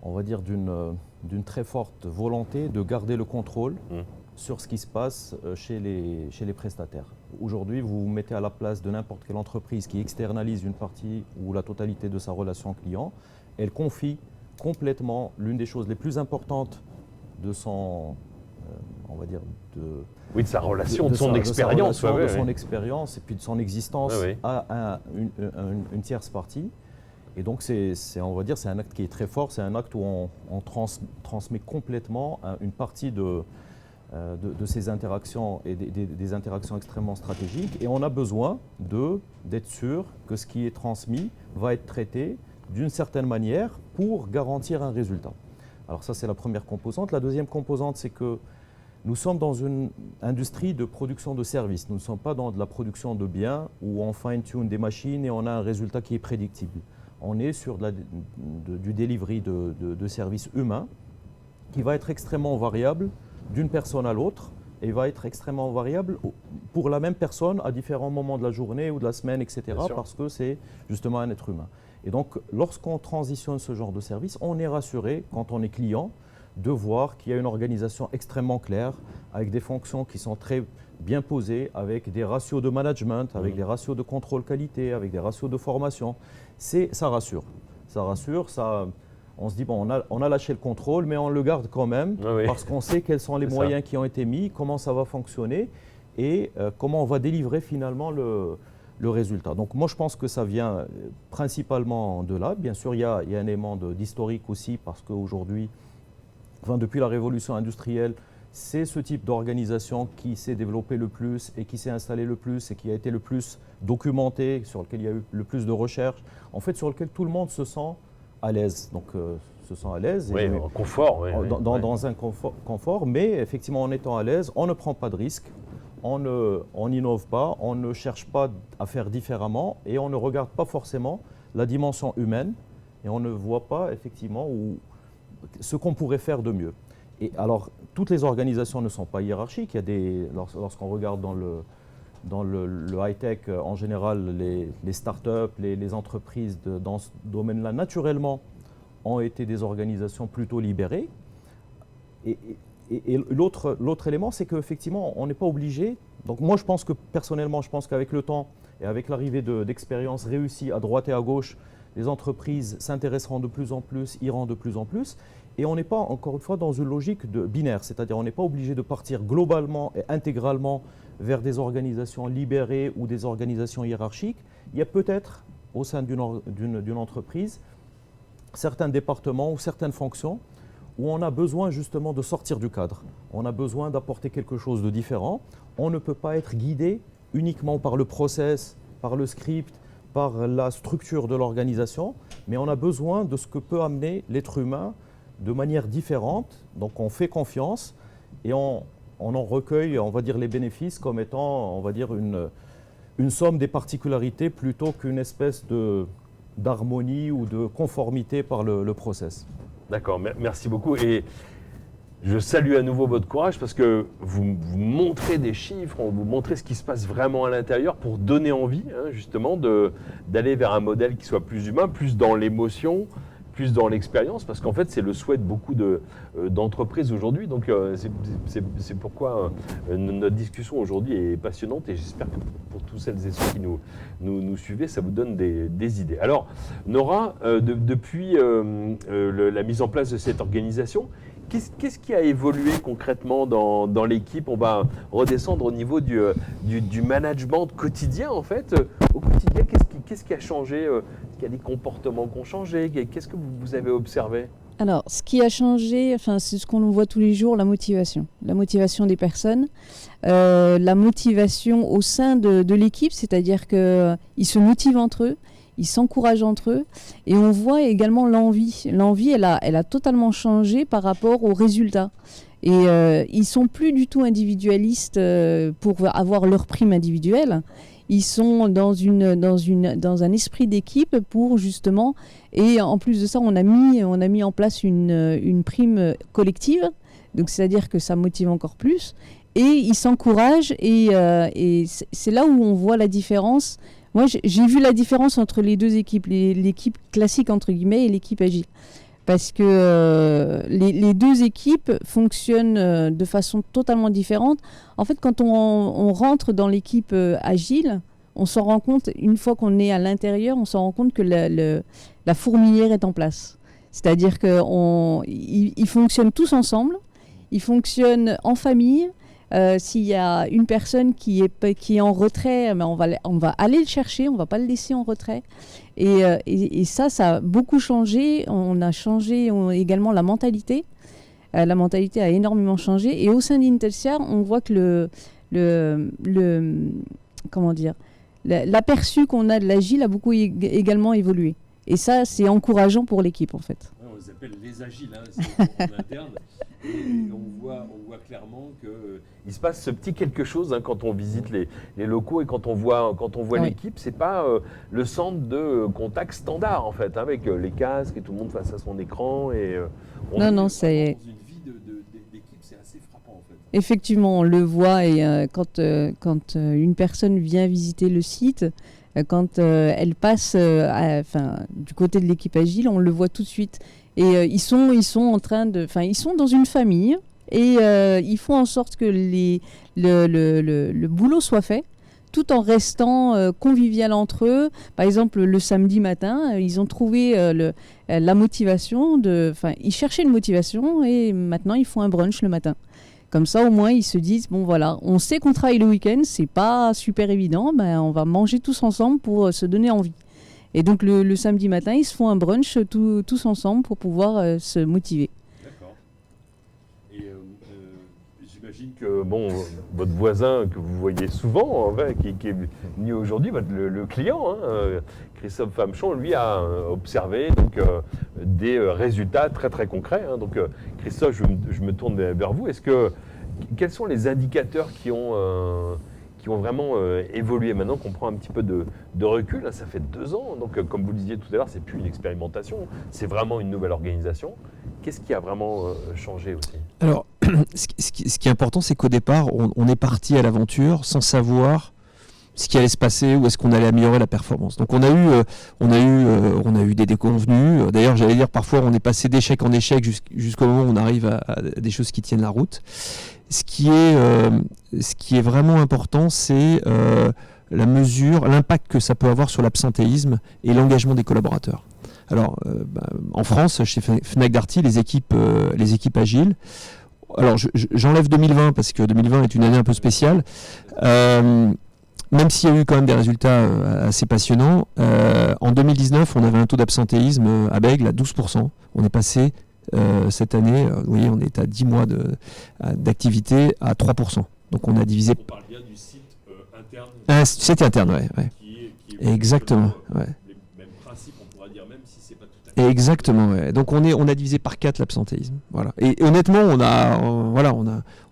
on va dire, d'une très forte volonté de garder le contrôle sur ce qui se passe chez les prestataires. Aujourd'hui, vous vous mettez à la place de n'importe quelle entreprise qui externalise une partie ou la totalité de sa relation client. Elle confie complètement l'une des choses les plus importantes de son, on va dire, de sa relation, de son expérience. De son expérience et puis de son existence à une tierce partie. Et donc, on va dire, c'est un acte qui est très fort, c'est un acte où on transmet complètement une partie de ces interactions et des interactions extrêmement stratégiques. Et on a besoin d'être sûr que ce qui est transmis va être traité d'une certaine manière pour garantir un résultat. Alors ça, c'est la première composante. La deuxième composante, c'est que nous sommes dans une industrie de production de services. Nous ne sommes pas dans de la production de biens où on fine-tune des machines et on a un résultat qui est prédictible. On est sur du delivery de services humains qui va être extrêmement variable d'une personne à l'autre et va être extrêmement variable pour la même personne à différents moments de la journée ou de la semaine, etc. Parce que c'est justement un être humain. Et donc, lorsqu'on transitionne ce genre de service, on est rassuré, quand on est client, de voir qu'il y a une organisation extrêmement claire, avec des fonctions qui sont très bien posées, avec des ratios de management, avec des ratios de contrôle qualité, avec des ratios de formation. Ça rassure. Ça rassure, on se dit, bon, on a lâché le contrôle, mais on le garde quand même, parce qu'on sait quels sont les moyens qui ont été mis, comment ça va fonctionner, et comment on va délivrer finalement le résultat. Donc moi, je pense que ça vient principalement de là. Bien sûr, il y a un élément d'historique aussi, parce qu'aujourd'hui, depuis la révolution industrielle, c'est ce type d'organisation qui s'est développé le plus et qui s'est installé le plus et qui a été le plus documenté, sur lequel il y a eu le plus de recherches, en fait sur lequel tout le monde se sent à l'aise. Donc se sent à l'aise. Oui, en confort. Dans un confort, mais effectivement en étant à l'aise, on ne prend pas de risques, on n'innove pas, on ne cherche pas à faire différemment et on ne regarde pas forcément la dimension humaine et on ne voit pas effectivement ce qu'on pourrait faire de mieux. Et alors, toutes les organisations ne sont pas hiérarchiques. Lorsqu'on regarde dans le high-tech, en général, les startups, les entreprises dans ce domaine-là, naturellement, ont été des organisations plutôt libérées. Et l'autre élément, c'est qu'effectivement, on n'est pas obligé. Donc moi, personnellement, je pense qu'avec le temps et avec l'arrivée d'expériences réussies à droite et à gauche, les entreprises s'intéresseront de plus en plus, iront de plus en plus. Et on n'est pas, encore une fois, dans une logique de binaire, c'est-à-dire on n'est pas obligé de partir globalement et intégralement vers des organisations libérées ou des organisations hiérarchiques. Il y a peut-être, au sein d'une entreprise, certains départements ou certaines fonctions où on a besoin justement de sortir du cadre. On a besoin d'apporter quelque chose de différent. On ne peut pas être guidé uniquement par le process, par le script, par la structure de l'organisation, mais on a besoin de ce que peut amener l'être humain de manière différente. Donc on fait confiance et on en recueille, on va dire, les bénéfices comme étant, on va dire, une somme des particularités plutôt qu'une espèce d'harmonie ou de conformité par le process. D'accord, merci beaucoup. Et je salue à nouveau votre courage parce que vous montrez des chiffres, vous montrez ce qui se passe vraiment à l'intérieur pour donner envie, justement, d'aller vers un modèle qui soit plus humain, plus dans l'émotion, plus dans l'expérience, parce qu'en fait, c'est le souhait de beaucoup d'entreprises aujourd'hui. Donc, c'est pourquoi notre discussion aujourd'hui est passionnante et j'espère que pour tous celles et ceux qui nous suivez, ça vous donne des idées. Alors, Nora, depuis la mise en place de cette organisation, qu'est-ce qui a évolué concrètement dans l'équipe? On va redescendre au niveau du management quotidien, en fait. Au quotidien, qu'est-ce qui a changé? Est-ce qu'il y a des comportements qui ont changé? Qu'est-ce que vous avez observé? Alors, ce qui a changé, enfin, c'est ce qu'on voit tous les jours, la motivation des personnes, la motivation au sein de l'équipe, c'est-à-dire qu'ils se motivent entre eux, ils s'encouragent entre eux, et on voit également l'envie. L'envie, elle a totalement changé par rapport aux résultats. Et ils sont plus du tout individualistes pour avoir leur prime individuelle. Ils sont dans un esprit d'équipe pour justement, et en plus de ça, on a mis en place une prime collective, donc c'est-à-dire que ça motive encore plus, et ils s'encouragent, et c'est là où on voit la différence. Moi, j'ai vu la différence entre les deux équipes, l'équipe classique entre guillemets et l'équipe agile. Parce que les deux équipes fonctionnent de façon totalement différente. En fait, quand on rentre dans l'équipe agile, on s'en rend compte, une fois qu'on est à l'intérieur, on s'en rend compte que la fourmilière est en place. C'est-à-dire qu'ils fonctionnent tous ensemble, ils fonctionnent en famille. S'il y a une personne qui est en retrait, on va aller le chercher, on ne va pas le laisser en retrait. Et ça a beaucoup changé. On a changé également la mentalité. La mentalité a énormément changé. Et au sein d'Intelsia, on voit que l'aperçu qu'on a de l'agile a beaucoup également évolué. Et ça, c'est encourageant pour l'équipe, en fait. On les appelle les agiles, c'est en interne. Et on voit clairement qu'il se passe ce petit quelque chose quand on visite les locaux et quand on voit l'équipe. C'est pas le centre de contact standard, en fait, avec les casques et tout le monde face à son écran. Et, c'est... Dans une vie d'équipe, c'est assez frappant, en fait. Effectivement, on le voit, et quand une personne vient visiter le site, quand elle passe du côté de l'équipe agile, on le voit tout de suite. Et ils sont dans une famille, et ils font en sorte que le boulot soit fait, tout en restant convivial entre eux. Par exemple, le samedi matin, ils ont trouvé la motivation ils cherchaient une motivation, et maintenant ils font un brunch le matin. Comme ça, au moins, ils se disent, bon voilà, on sait qu'on travaille le week-end, c'est pas super évident, on va manger tous ensemble pour se donner envie. Et donc le samedi matin, ils se font un brunch tous ensemble pour pouvoir se motiver. D'accord. Et j'imagine que votre voisin que vous voyez souvent, qui est venu aujourd'hui, le client, Christophe Famechon, lui a observé des résultats très très concrets. Donc Christophe, je me tourne vers vous. Quels sont les indicateurs qui ont vraiment évolué maintenant qu'on prend un petit peu de recul? Ça fait 2 ans, donc comme vous le disiez tout à l'heure, c'est plus une expérimentation, c'est vraiment une nouvelle organisation. Qu'est-ce qui a vraiment changé aussi? Alors, ce qui est important, c'est qu'au départ, on est parti à l'aventure sans savoir ce qui allait se passer, où est-ce qu'on allait améliorer la performance. Donc on a eu des déconvenues. D'ailleurs, j'allais dire, parfois on est passé d'échec en échec jusqu'au moment où on arrive à des choses qui tiennent la route. Ce qui est vraiment important, c'est la mesure, l'impact que ça peut avoir sur l'absentéisme et l'engagement des collaborateurs. Alors, en France, chez Fnac Darty, les équipes agiles. Alors, j'enlève 2020 parce que 2020 est une année un peu spéciale. Même s'il y a eu quand même des résultats assez passionnants, en 2019, on avait un taux d'absentéisme à Bègles à 12%. On est passé cette année, vous voyez, on est à 10 mois d'activité à 3%. Donc on a divisé. On parle bien du site interne. Site interne, ouais. Qui est exactement. Ouais. Les mêmes principes, on pourrait dire, même si c'est pas tout à fait. Exactement. Ouais. Donc on a divisé par 4 l'absentéisme. Voilà. Et honnêtement,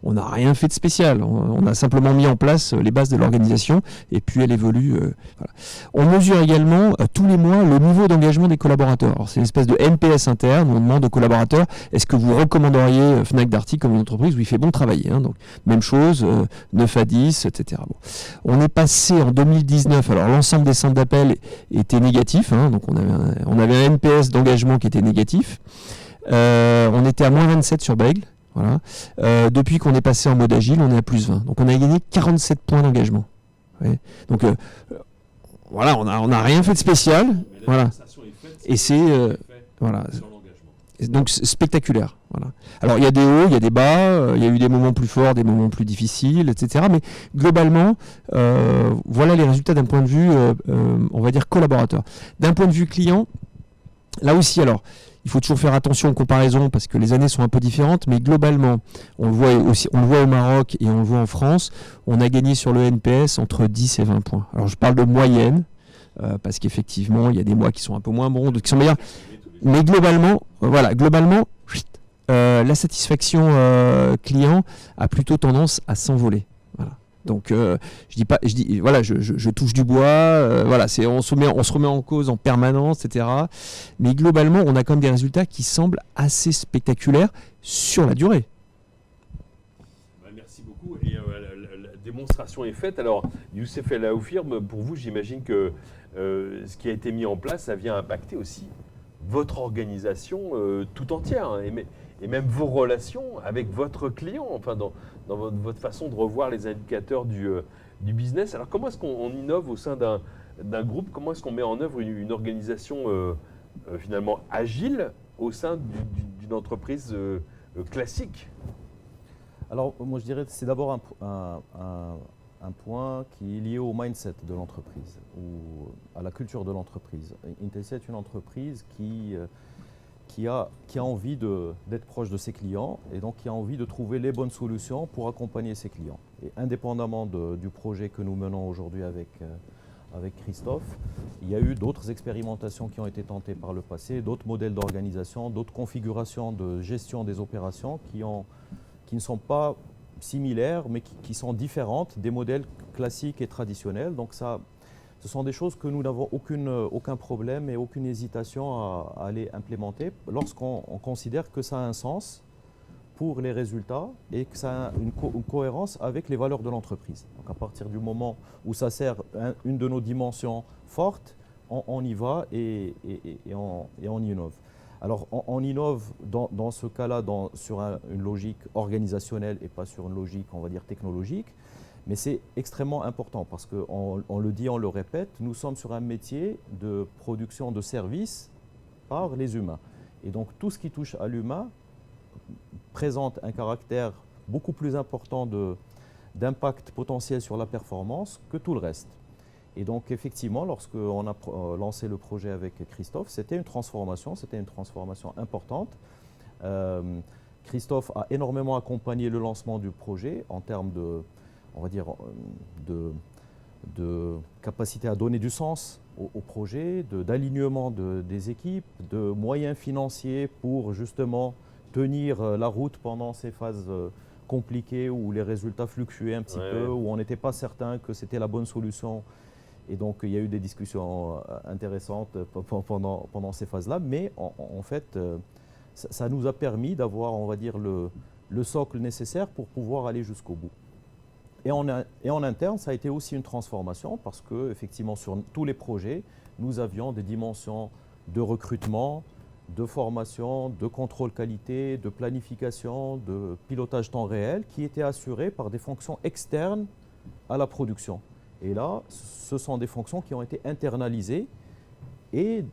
on n'a rien fait de spécial. On a simplement mis en place les bases de l'organisation, et puis elle évolue. Voilà. On mesure également tous les mois le niveau d'engagement des collaborateurs. Alors, c'est une espèce de NPS interne où on demande aux collaborateurs, est-ce que vous recommanderiez Fnac Darty comme une entreprise où il fait bon travailler, Donc même chose, 9 à 10, etc. Bon. On est passé en 2019, alors l'ensemble des centres d'appel était négatif, donc on avait un NPS d'engagement qui était négatif. On était à moins 27 sur Bègles. Voilà. Depuis qu'on est passé en mode agile, on est à plus 20. Donc on a gagné 47 points d'engagement. Ouais. Donc voilà, on n'a rien fait de spécial. Voilà. Et c'est voilà. Donc spectaculaire. Voilà. Alors il y a des hauts, il y a des bas, il y a eu des moments plus forts, des moments plus difficiles, etc. Mais globalement, voilà les résultats d'un point de vue, on va dire, collaborateur. D'un point de vue client, là aussi, alors, il faut toujours faire attention aux comparaisons parce que les années sont un peu différentes, mais globalement, on le voit au Maroc et on le voit en France, on a gagné sur le NPS entre 10 et 20 points. Alors je parle de moyenne, parce qu'effectivement, il y a des mois qui sont un peu moins bons, d'autres qui sont meilleurs. Mais globalement, la satisfaction client a plutôt tendance à s'envoler. Voilà. Donc je touche du bois. On se remet en cause en permanence, etc. Mais globalement, on a quand même des résultats qui semblent assez spectaculaires sur la durée. Merci beaucoup. Et la démonstration est faite. Alors, Youssef El Aoufir, pour vous, j'imagine que ce qui a été mis en place, ça vient impacter aussi votre organisation tout entière, hein, et même vos relations avec votre client, enfin dans votre façon de revoir les indicateurs du business. Alors comment est-ce qu'on innove au sein d'un groupe? Comment est-ce qu'on met en œuvre une organisation finalement agile au sein d'une entreprise classique? Alors moi je dirais que c'est d'abord un point qui est lié au mindset de l'entreprise ou à la culture de l'entreprise. Intelsia est une entreprise qui a envie d'être proche de ses clients et donc qui a envie de trouver les bonnes solutions pour accompagner ses clients. Et indépendamment du projet que nous menons aujourd'hui avec Christophe, il y a eu d'autres expérimentations qui ont été tentées par le passé, d'autres modèles d'organisation, d'autres configurations de gestion des opérations qui ne sont pas similaires, mais qui sont différentes des modèles classiques et traditionnels. Donc ce sont des choses que nous n'avons aucun problème et aucune hésitation à aller implémenter lorsqu'on considère que ça a un sens pour les résultats et que ça a une cohérence avec les valeurs de l'entreprise. Donc à partir du moment où ça sert une de nos dimensions fortes, on y va et on innove. Alors on innove dans ce cas-là sur une logique organisationnelle et pas sur une logique, on va dire, technologique. Mais c'est extrêmement important parce qu'on le dit, on le répète, nous sommes sur un métier de production de services par les humains. Et donc tout ce qui touche à l'humain présente un caractère beaucoup plus important d'impact potentiel sur la performance que tout le reste. Et donc effectivement, lorsqu'on a lancé le projet avec Christophe, c'était une transformation importante. Christophe a énormément accompagné le lancement du projet en termes de capacité à donner du sens au projet, d'alignement des équipes, de moyens financiers pour justement tenir la route pendant ces phases compliquées où les résultats fluctuaient un petit peu, où on n'était pas certain que c'était la bonne solution. Et donc, il y a eu des discussions intéressantes pendant ces phases-là. Mais en fait, ça nous a permis d'avoir, on va dire, le socle nécessaire pour pouvoir aller jusqu'au bout. Et en interne, ça a été aussi une transformation parce qu'effectivement, sur tous les projets, nous avions des dimensions de recrutement, de formation, de contrôle qualité, de planification, de pilotage temps réel qui étaient assurées par des fonctions externes à la production. Et là, ce sont des fonctions qui ont été internalisées et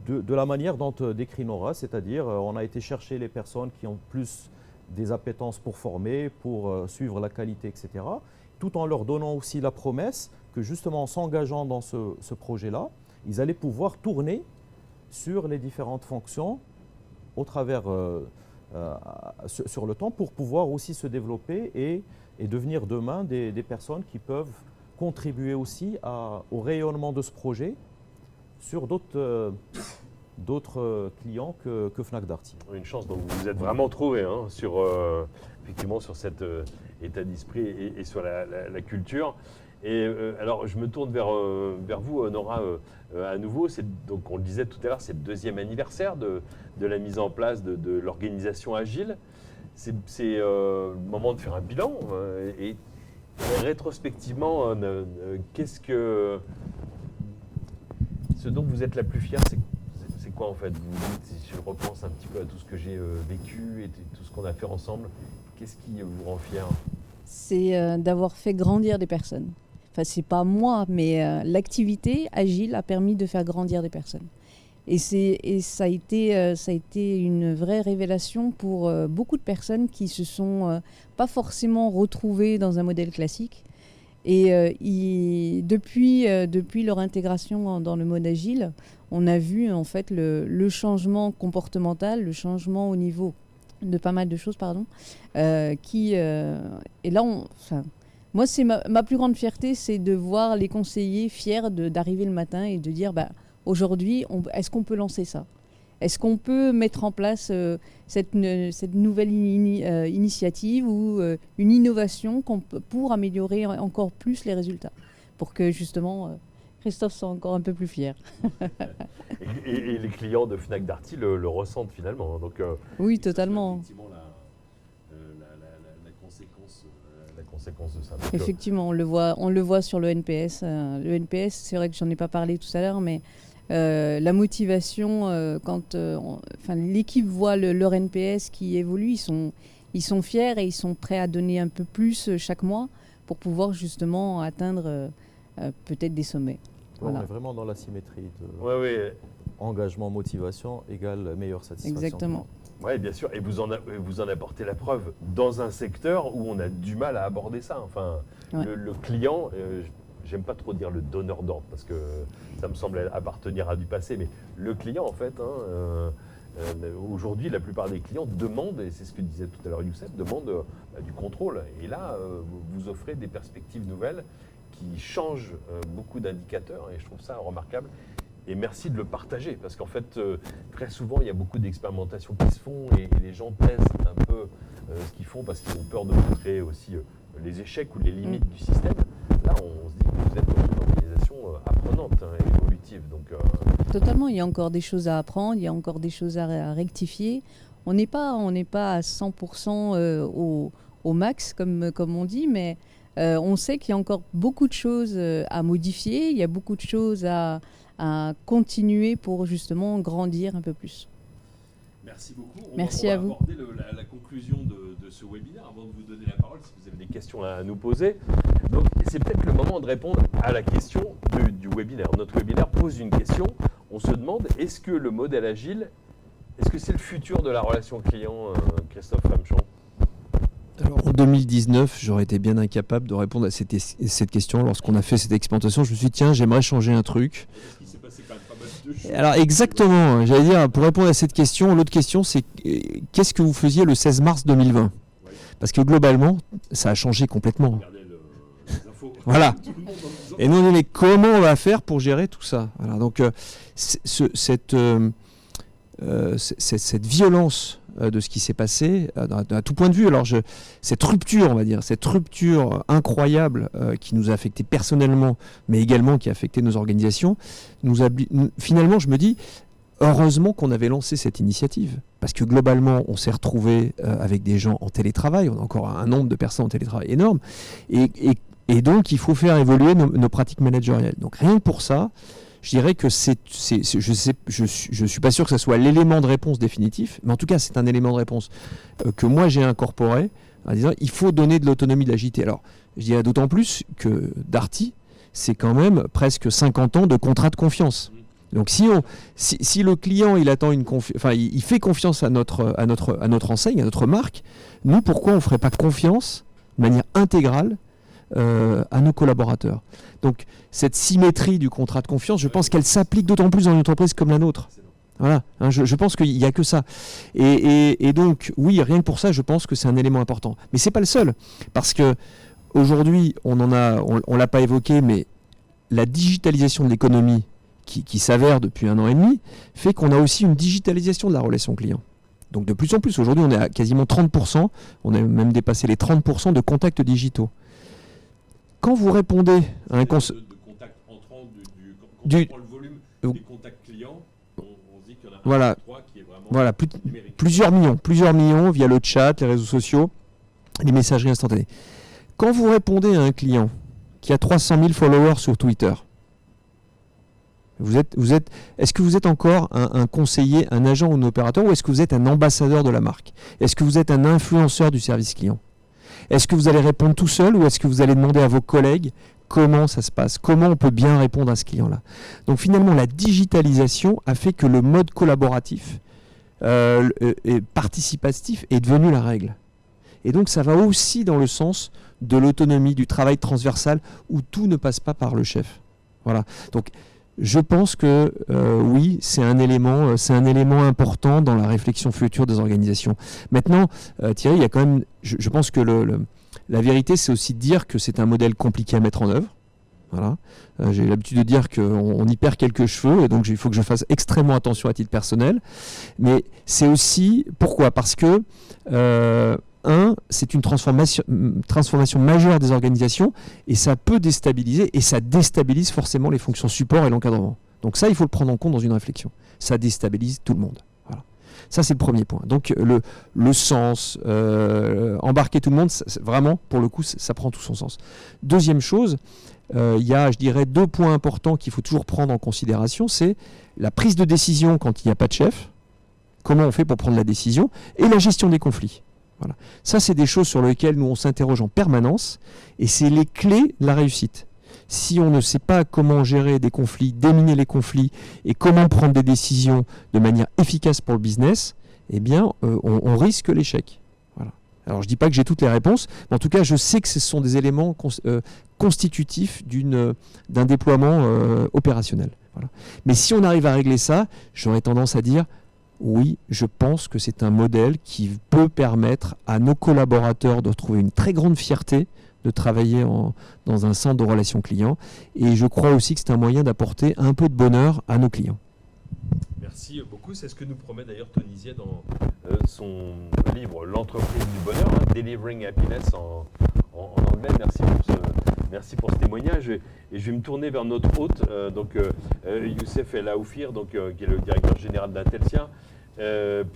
de la manière dont décrit Nora, c'est-à-dire on a été chercher les personnes qui ont plus des appétences pour former, pour suivre la qualité, etc., tout en leur donnant aussi la promesse que justement en s'engageant dans ce projet-là, ils allaient pouvoir tourner sur les différentes fonctions au travers, sur le temps pour pouvoir aussi se développer et devenir demain des personnes qui peuvent contribuer aussi au rayonnement de ce projet sur d'autres clients que Fnac Darty. Une chance, donc vous vous êtes vraiment trouvé effectivement sur cet état d'esprit et sur la culture. Et alors je me tourne vers vous, Nora, à nouveau. Donc on le disait tout à l'heure, c'est le 2e anniversaire de la mise en place de l'organisation agile. C'est le moment de faire un bilan et rétrospectivement, ce dont vous êtes la plus fière, c'est quoi en fait? Vous dites, si je repense un petit peu à tout ce que j'ai vécu et tout ce qu'on a fait ensemble, qu'est-ce qui vous rend fier? C'est d'avoir fait grandir des personnes. Enfin, c'est pas moi, mais l'activité agile a permis de faire grandir des personnes. Et ça a été une vraie révélation pour beaucoup de personnes qui se sont pas forcément retrouvées dans un modèle classique Et depuis leur intégration dans le mode agile, on a vu en fait le changement comportemental, le changement au niveau de pas mal de choses, pardon. Et là, moi, c'est ma plus grande fierté, c'est de voir les conseillers fiers d'arriver le matin et de dire, aujourd'hui, est-ce qu'on peut lancer ça ? Est-ce qu'on peut mettre en place cette nouvelle initiative ou une innovation pour améliorer encore plus les résultats ? Pour que justement Christophe soit encore un peu plus fier. Et les clients de Fnac Darty le ressentent finalement. Donc, oui, totalement. Effectivement, la conséquence de ça. Donc, effectivement, on le voit sur le NPS. Le NPS, c'est vrai que j'en ai pas parlé tout à l'heure, mais la motivation, quand l'équipe voit leur NPS qui évolue, ils sont fiers et ils sont prêts à donner un peu plus chaque mois pour pouvoir justement atteindre peut-être des sommets. Voilà. On est vraiment dans la symétrie de engagement, motivation égale meilleure satisfaction. Exactement. Oui, bien sûr. Et vous en apportez la preuve dans un secteur où on a du mal à aborder ça. Enfin, le client, j'aime pas trop dire le donneur d'ordre parce que ça me semble appartenir à du passé, mais le client, en fait, aujourd'hui, la plupart des clients demandent, et c'est ce que disait tout à l'heure Youssef, demandent du contrôle. Et là, vous offrez des perspectives nouvelles qui changent beaucoup d'indicateurs, et je trouve ça remarquable. Et merci de le partager, parce qu'en fait, très souvent, il y a beaucoup d'expérimentations qui se font, et les gens testent un peu ce qu'ils font, parce qu'ils ont peur de montrer aussi les échecs ou les limites du système. Là, on se dit que vous êtes dans une organisation apprenante et évolutive. Donc, totalement, il y a encore des choses à apprendre, il y a encore des choses à rectifier. On n'est pas à 100% au max, comme on dit, mais on sait qu'il y a encore beaucoup de choses à modifier, il y a beaucoup de choses à continuer pour justement grandir un peu plus. Merci beaucoup. Merci à vous. On va aborder la conclusion de ce webinaire avant de vous donner la parole si vous avez des questions à nous poser. Donc c'est peut-être le moment de répondre à la question du webinaire. Notre webinaire pose une question. On se demande, est-ce que le modèle agile, est-ce que c'est le futur de la relation client, Christophe Famchon ? Alors, en 2019, j'aurais été bien incapable de répondre à cette question. Lorsqu'on a fait cette expérimentation, je me suis dit, tiens, j'aimerais changer un truc. Parce qu'il s'est passé quand même pas mal de choses. Alors, exactement. J'allais dire, pour répondre à cette question, l'autre question, c'est qu'est-ce que vous faisiez le 16 mars 2020 ? Parce que globalement, ça a changé complètement. Regardez les infos. Voilà. Et nous, on dit, mais comment on va faire pour gérer tout ça ? Voilà, donc, cette violence de ce qui s'est passé à tout point de vue. Alors cette rupture, on va dire, cette rupture incroyable qui nous a affecté personnellement, mais également qui a affecté nos organisations, finalement, je me dis, heureusement qu'on avait lancé cette initiative, parce que globalement, on s'est retrouvé avec des gens en télétravail, on a encore un nombre de personnes en télétravail énorme, et donc il faut faire évoluer nos pratiques managériales. Donc rien que pour ça, je dirais que je suis pas sûr que ce soit l'élément de réponse définitif, mais en tout cas, c'est un élément de réponse que moi j'ai incorporé en disant il faut donner de l'autonomie de l'agilité. Alors, je dirais d'autant plus que Darty, c'est quand même presque 50 ans de contrat de confiance. Donc, si le client il attend il fait confiance à notre enseigne, à notre marque, nous pourquoi on ferait pas confiance de manière intégrale à nos collaborateurs. Donc cette symétrie du contrat de confiance, je pense qu'elle s'applique d'autant plus dans une entreprise comme la nôtre. Voilà, je pense qu'il n'y a que ça. Et donc, oui, rien que pour ça, je pense que c'est un élément important. Mais ce n'est pas le seul, parce que aujourd'hui, on l'a pas évoqué, mais la digitalisation de l'économie qui s'avère depuis 1 an et demi fait qu'on a aussi une digitalisation de la relation client. Donc de plus en plus, aujourd'hui, on est à quasiment 30%, on a même dépassé les 30% de contacts digitaux. Quand vous répondez à un de contacts entrants, quand on prend le volume des contacts clients, on se dit qu'il y en a voilà, 3 qui est vraiment voilà, numérique. plusieurs millions via le chat, les réseaux sociaux, les messageries instantanées. Quand vous répondez à un client qui a 300 000 followers sur Twitter, est-ce que vous êtes encore un conseiller, un agent ou un opérateur, ou est-ce que vous êtes un ambassadeur de la marque ? Est-ce que vous êtes un influenceur du service client ? Est-ce que vous allez répondre tout seul ou est-ce que vous allez demander à vos collègues comment ça se passe ? Comment on peut bien répondre à ce client-là ? Donc finalement, la digitalisation a fait que le mode collaboratif et participatif est devenu la règle. Et donc ça va aussi dans le sens de l'autonomie, du travail transversal, où tout ne passe pas par le chef. Voilà. Donc je pense que oui, c'est un élément important dans la réflexion future des organisations. Maintenant, Thierry, il y a quand même, je pense que la vérité, c'est aussi de dire que c'est un modèle compliqué à mettre en œuvre. Voilà. J'ai l'habitude de dire qu'on y perd quelques cheveux, et donc il faut que je fasse extrêmement attention à titre personnel. Mais c'est aussi, pourquoi ? Parce que c'est une transformation majeure des organisations, et ça peut déstabiliser, et ça déstabilise forcément les fonctions support et l'encadrement. Donc ça, il faut le prendre en compte dans une réflexion. Ça déstabilise tout le monde. Voilà. Ça, c'est le premier point. Donc le sens, embarquer tout le monde, vraiment, pour le coup, ça prend tout son sens. Deuxième chose, il y a, je dirais, 2 points importants qu'il faut toujours prendre en considération. C'est la prise de décision quand il n'y a pas de chef, comment on fait pour prendre la décision, et la gestion des conflits. Voilà. Ça, c'est des choses sur lesquelles nous, on s'interroge en permanence, et c'est les clés de la réussite. Si on ne sait pas comment gérer des conflits, déminer les conflits, et comment prendre des décisions de manière efficace pour le business, eh bien, on risque l'échec. Voilà. Alors, je ne dis pas que j'ai toutes les réponses, mais en tout cas, je sais que ce sont des éléments constitutifs d'un déploiement opérationnel. Voilà. Mais si on arrive à régler ça, j'aurais tendance à dire oui, je pense que c'est un modèle qui peut permettre à nos collaborateurs de retrouver une très grande fierté de travailler dans un centre de relations clients. Et je crois aussi que c'est un moyen d'apporter un peu de bonheur à nos clients. Merci beaucoup. C'est ce que nous promet d'ailleurs Tony dans son livre L'entreprise du bonheur, Delivering Happiness en anglais. Merci pour ce témoignage. Et je vais me tourner vers notre hôte, Youssef El Aoufir, qui est le directeur général d'Intelsia,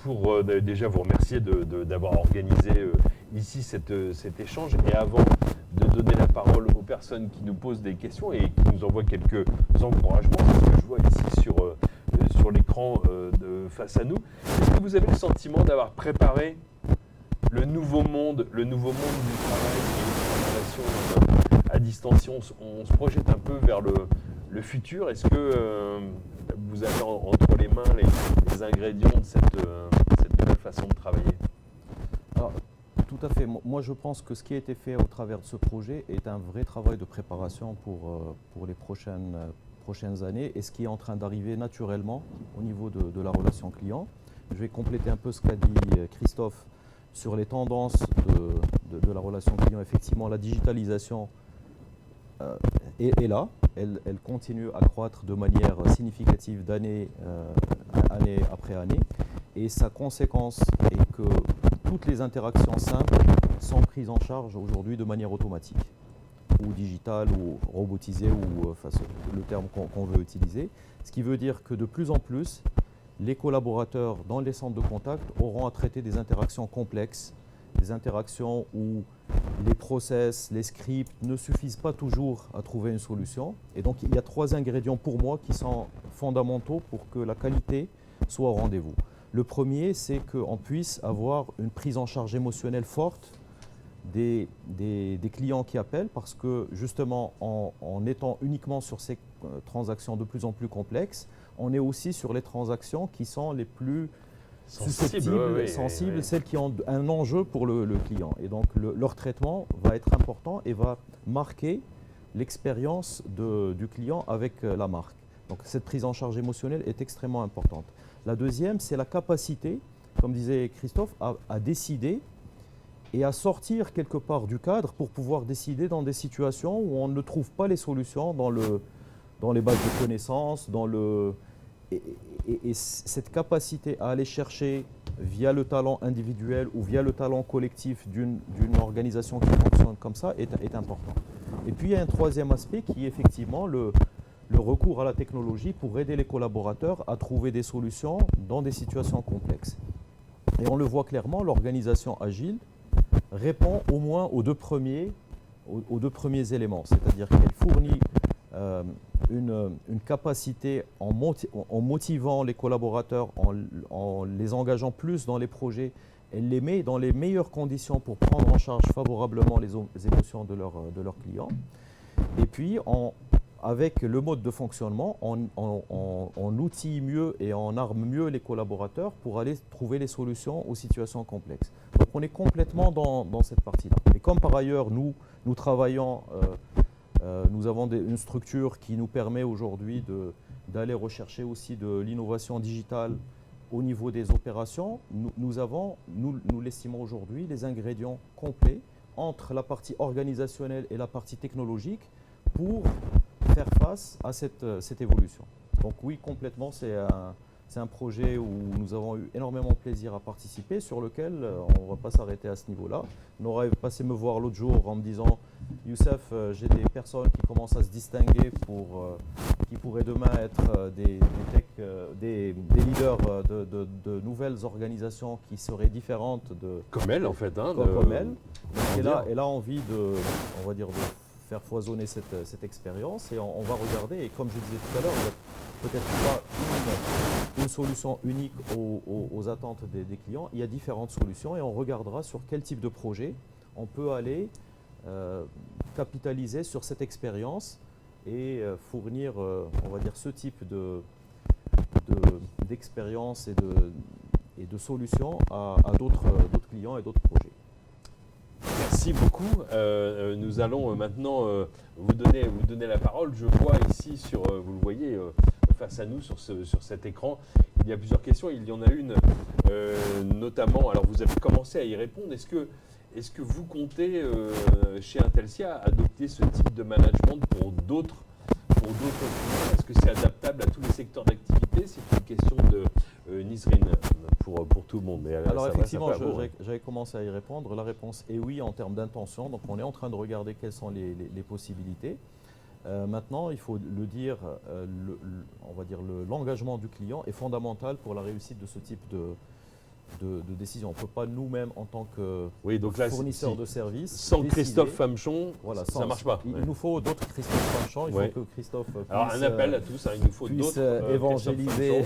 pour déjà vous remercier d'avoir organisé ici cet échange. Et avant de donner la parole aux personnes qui nous posent des questions et qui nous envoient quelques encouragements, c'est ce que je vois ici sur l'écran face à nous. Est-ce que vous avez le sentiment d'avoir préparé le nouveau monde du travail et des relations à distance? On se projette un peu vers le futur. Est-ce que vous avez entre les mains les ingrédients de cette nouvelle façon de travailler? Alors, tout à fait. Moi, je pense que ce qui a été fait au travers de ce projet est un vrai travail de préparation pour les prochaines années, et ce qui est en train d'arriver naturellement au niveau de la relation client. Je vais compléter un peu ce qu'a dit Christophe sur les tendances de la relation client. Effectivement, la digitalisation est là, elle continue à croître de manière significative année après année, et sa conséquence est que toutes les interactions simples sont prises en charge aujourd'hui de manière automatique, ou digitale, ou robotisée, ou le terme qu'on veut utiliser. Ce qui veut dire que de plus en plus, les collaborateurs dans les centres de contact auront à traiter des interactions complexes, des interactions où les process, les scripts ne suffisent pas toujours à trouver une solution. Et donc, il y a 3 ingrédients pour moi qui sont fondamentaux pour que la qualité soit au rendez-vous. Le premier, c'est qu'on puisse avoir une prise en charge émotionnelle forte des clients qui appellent, parce que justement, en étant uniquement sur ces transactions de plus en plus complexes, on est aussi sur les transactions qui sont les plus sensibles, celles qui ont un enjeu pour le client. Et donc, leur traitement va être important et va marquer l'expérience du client avec la marque. Donc, cette prise en charge émotionnelle est extrêmement importante. La deuxième, c'est la capacité, comme disait Christophe, à décider et à sortir quelque part du cadre pour pouvoir décider dans des situations où on ne trouve pas les solutions dans les bases de connaissances, et cette capacité à aller chercher via le talent individuel ou via le talent collectif d'une organisation qui fonctionne comme ça est important. Et puis il y a un troisième aspect qui est effectivement le recours à la technologie pour aider les collaborateurs à trouver des solutions dans des situations complexes. Et on le voit clairement, l'organisation agile répond au moins aux deux premiers éléments, c'est-à-dire qu'elle fournit une capacité en motivant les collaborateurs, en les engageant plus dans les projets, elle les met dans les meilleures conditions pour prendre en charge favorablement les émotions de leurs clients. Et puis, avec le mode de fonctionnement, on outille mieux et on arme mieux les collaborateurs pour aller trouver les solutions aux situations complexes. Donc on est complètement dans cette partie-là. Et comme par ailleurs, nous travaillons, nous avons une structure qui nous permet aujourd'hui d'aller rechercher aussi de l'innovation digitale au niveau des opérations, nous l'estimons aujourd'hui, les ingrédients complets entre la partie organisationnelle et la partie technologique pour faire face à cette évolution. Donc oui, complètement, c'est un projet où nous avons eu énormément de plaisir à participer, sur lequel on ne va pas s'arrêter à ce niveau-là. Nora est passée me voir l'autre jour en me disant « Youssef, j'ai des personnes qui commencent à se distinguer qui pourraient demain être des leaders de nouvelles organisations qui seraient différentes de… » Comme elle, en fait. Hein, comme elle. Elle a envie de faire foisonner cette expérience et on va regarder. Et comme je disais tout à l'heure, il n'y a peut-être pas une solution unique aux attentes des clients. Il y a différentes solutions et on regardera sur quel type de projet on peut aller capitaliser sur cette expérience et fournir, on va dire, ce type d'expérience et de solutions à d'autres clients et d'autres projets. Merci beaucoup. Nous allons maintenant vous donner la parole. Je vois ici, vous le voyez face à nous sur cet écran, il y a plusieurs questions. Il y en a une notamment, alors vous avez commencé à y répondre. Est-ce que vous comptez chez Intelsia adopter ce type de management pour d'autres clients? Est-ce que c'est adaptable à tous les secteurs d'activité? C'est une question de Nisrine pour tout le monde. Mais alors effectivement, j'avais commencé à y répondre. La réponse est oui en termes d'intention. Donc on est en train de regarder quelles sont les possibilités. Maintenant, il faut le dire, on va dire l'engagement du client est fondamental pour la réussite de ce type de décision. On ne peut pas nous-mêmes, en tant que fournisseur de services, sans Christophe Famchon, voilà, ça ne marche pas. Il nous faut d'autres Christophe Famchon. Il faut que Christophe puisse, alors un appel à tous, il nous faut d'autres évangéliser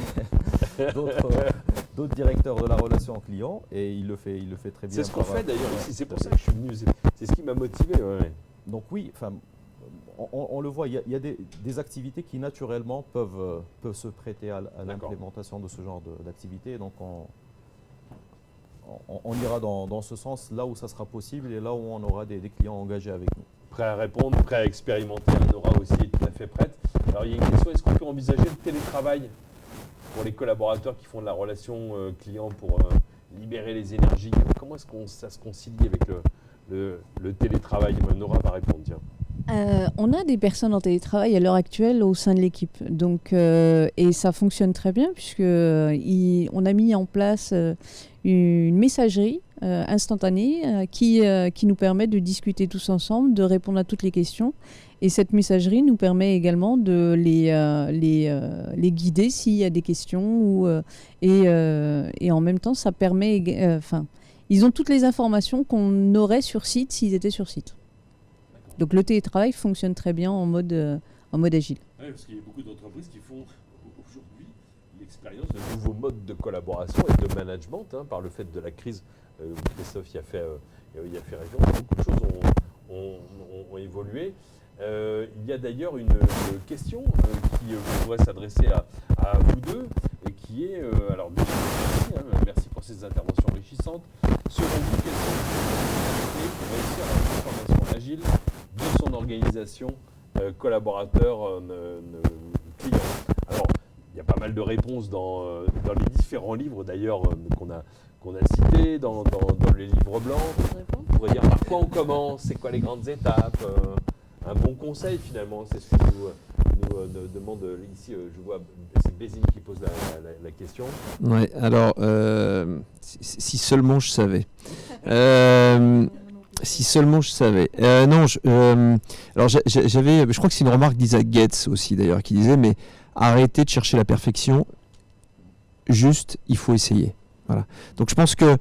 d'autres directeurs de la relation client, et il le fait très bien. C'est ce qu'on fait d'ailleurs ici. C'est pour ça que je suis venu. C'est ce qui m'a motivé. Ouais. Donc oui, on le voit, il y a des activités qui naturellement peuvent se prêter à l'implémentation de ce genre d'activités. Donc on ira dans ce sens là où ça sera possible et là où on aura des clients engagés avec nous. Prêt à répondre, prêt à expérimenter. Nora aussi est tout à fait prête. Alors il y a une question, est-ce qu'on peut envisager le télétravail pour les collaborateurs qui font de la relation client pour libérer les énergies? Comment est-ce que ça se concilie avec le télétravail? Nora va répondre, tiens. On a des personnes en télétravail à l'heure actuelle au sein de l'équipe, donc, et ça fonctionne très bien puisque on a mis en place une messagerie instantanée qui nous permet de discuter tous ensemble, de répondre à toutes les questions. Et cette messagerie nous permet également de les guider s'il y a des questions. Et en même temps, ça permet… ils ont toutes les informations qu'on aurait sur site s'ils étaient sur site. Donc le télétravail fonctionne très bien en mode agile. Oui, parce qu'il y a beaucoup d'entreprises qui font aujourd'hui l'expérience de nouveaux modes de collaboration et de management par le fait de la crise. Christophe y a fait référence. Beaucoup de choses ont évolué. Il y a d'ailleurs une question qui pourrait s'adresser à vous deux et qui est, alors merci pour ces interventions enrichissantes. Selon vous, quelles sont les possibilités pour réussir la transformation agile de son organisation collaborateur client? Alors, il y a pas mal de réponses dans les différents livres d'ailleurs qu'on a cités, dans les livres blancs. On pourrait dire par quoi on commence, c'est quoi les grandes étapes. Un bon conseil finalement, c'est ce que nous demande ici, je vois, c'est Bézine qui pose la question. Ouais, alors, si seulement je savais. Si seulement je savais. Alors j'avais, je crois que c'est une remarque d'Isaac Getz aussi d'ailleurs, qui disait, mais arrêtez de chercher la perfection, juste il faut essayer. Voilà. Donc je pense que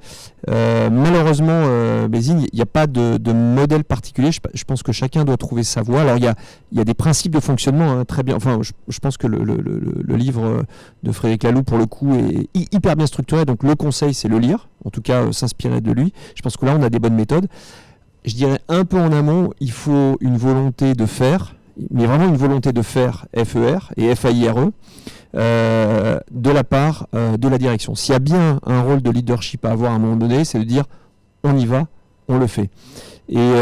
malheureusement, Bézine, il n'y a pas de modèle particulier. Je pense que chacun doit trouver sa voie. Alors il y a des principes de fonctionnement très bien. Enfin, je pense que le livre de Frédéric Laloux, pour le coup, est hyper bien structuré. Donc le conseil, c'est le lire. En tout cas, s'inspirer de lui. Je pense que là, on a des bonnes méthodes. Je dirais un peu en amont, il faut une volonté de faire mais vraiment une volonté de faire FER et FAIRE de la part de la direction. S'il y a bien un rôle de leadership à avoir à un moment donné, c'est de dire on y va, on le fait. Et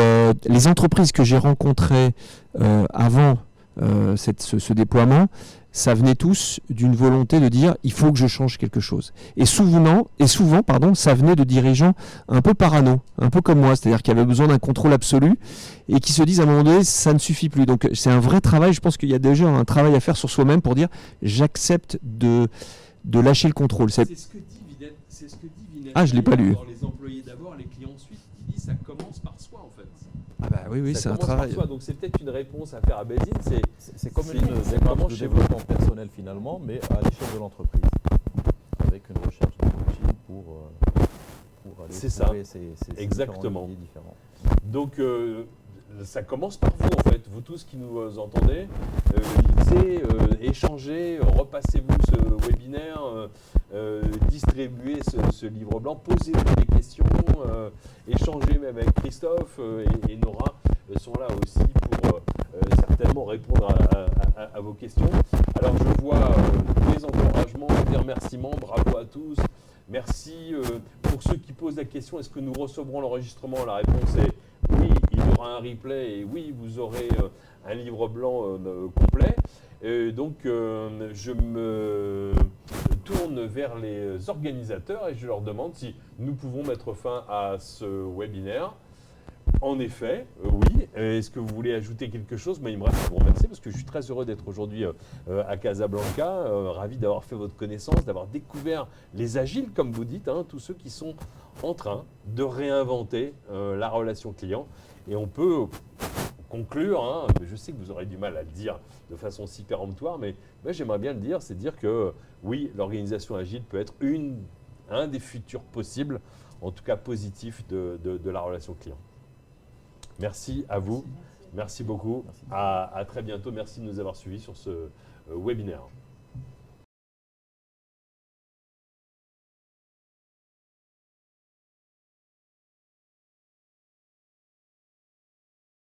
les entreprises que j'ai rencontrées avant ce déploiement, ça venait tous d'une volonté de dire il faut que je change quelque chose. Et souvent, ça venait de dirigeants un peu parano, un peu comme moi, c'est-à-dire qui avaient besoin d'un contrôle absolu et qui se disent à un moment donné ça ne suffit plus. Donc c'est un vrai travail, je pense qu'il y a déjà un travail à faire sur soi-même pour dire j'accepte de lâcher le contrôle. C'est ce que dit Vinet. Ah, je l'ai pas lu. Les employés d'abord, les clients ensuite. Il dit ça commence par soi en fait. Ah bah oui, c'est un travail. Donc c'est peut-être une réponse à faire à Basile. C'est comme c'est une démarche de chez vous. développement personnel finalement, mais à l'échelle de l'entreprise, avec une recherche de coaching pour aller trouver ces Exactement. différents leviers différents. Donc ça commence par vous en fait, vous tous qui nous entendez. Lisez, échangez, repassez-vous ce webinaire, distribuez ce livre blanc, posez-vous des questions, échangez même avec Christophe et Nora sont là aussi pour certainement répondre à vos questions. Alors je vois des encouragements, des remerciements, bravo à tous. Merci. Pour ceux qui posent la question, est-ce que nous recevrons l'enregistrement? La réponse est oui, il y aura un replay et oui, vous aurez un livre blanc complet. Donc je me tourne vers les organisateurs et je leur demande si nous pouvons mettre fin à ce webinaire. En effet, oui. Est-ce que vous voulez ajouter quelque chose? Il me reste à vous remercier parce que je suis très heureux d'être aujourd'hui à Casablanca, ravi d'avoir fait votre connaissance, d'avoir découvert les agiles, comme vous dites, tous ceux qui sont en train de réinventer la relation client. Et on peut conclure, je sais que vous aurez du mal à le dire de façon si péremptoire, mais j'aimerais bien le dire, c'est dire que oui, l'organisation agile peut être un des futurs possibles, en tout cas positifs de la relation client. Merci à vous, merci beaucoup, à très bientôt, merci de nous avoir suivis sur ce webinaire.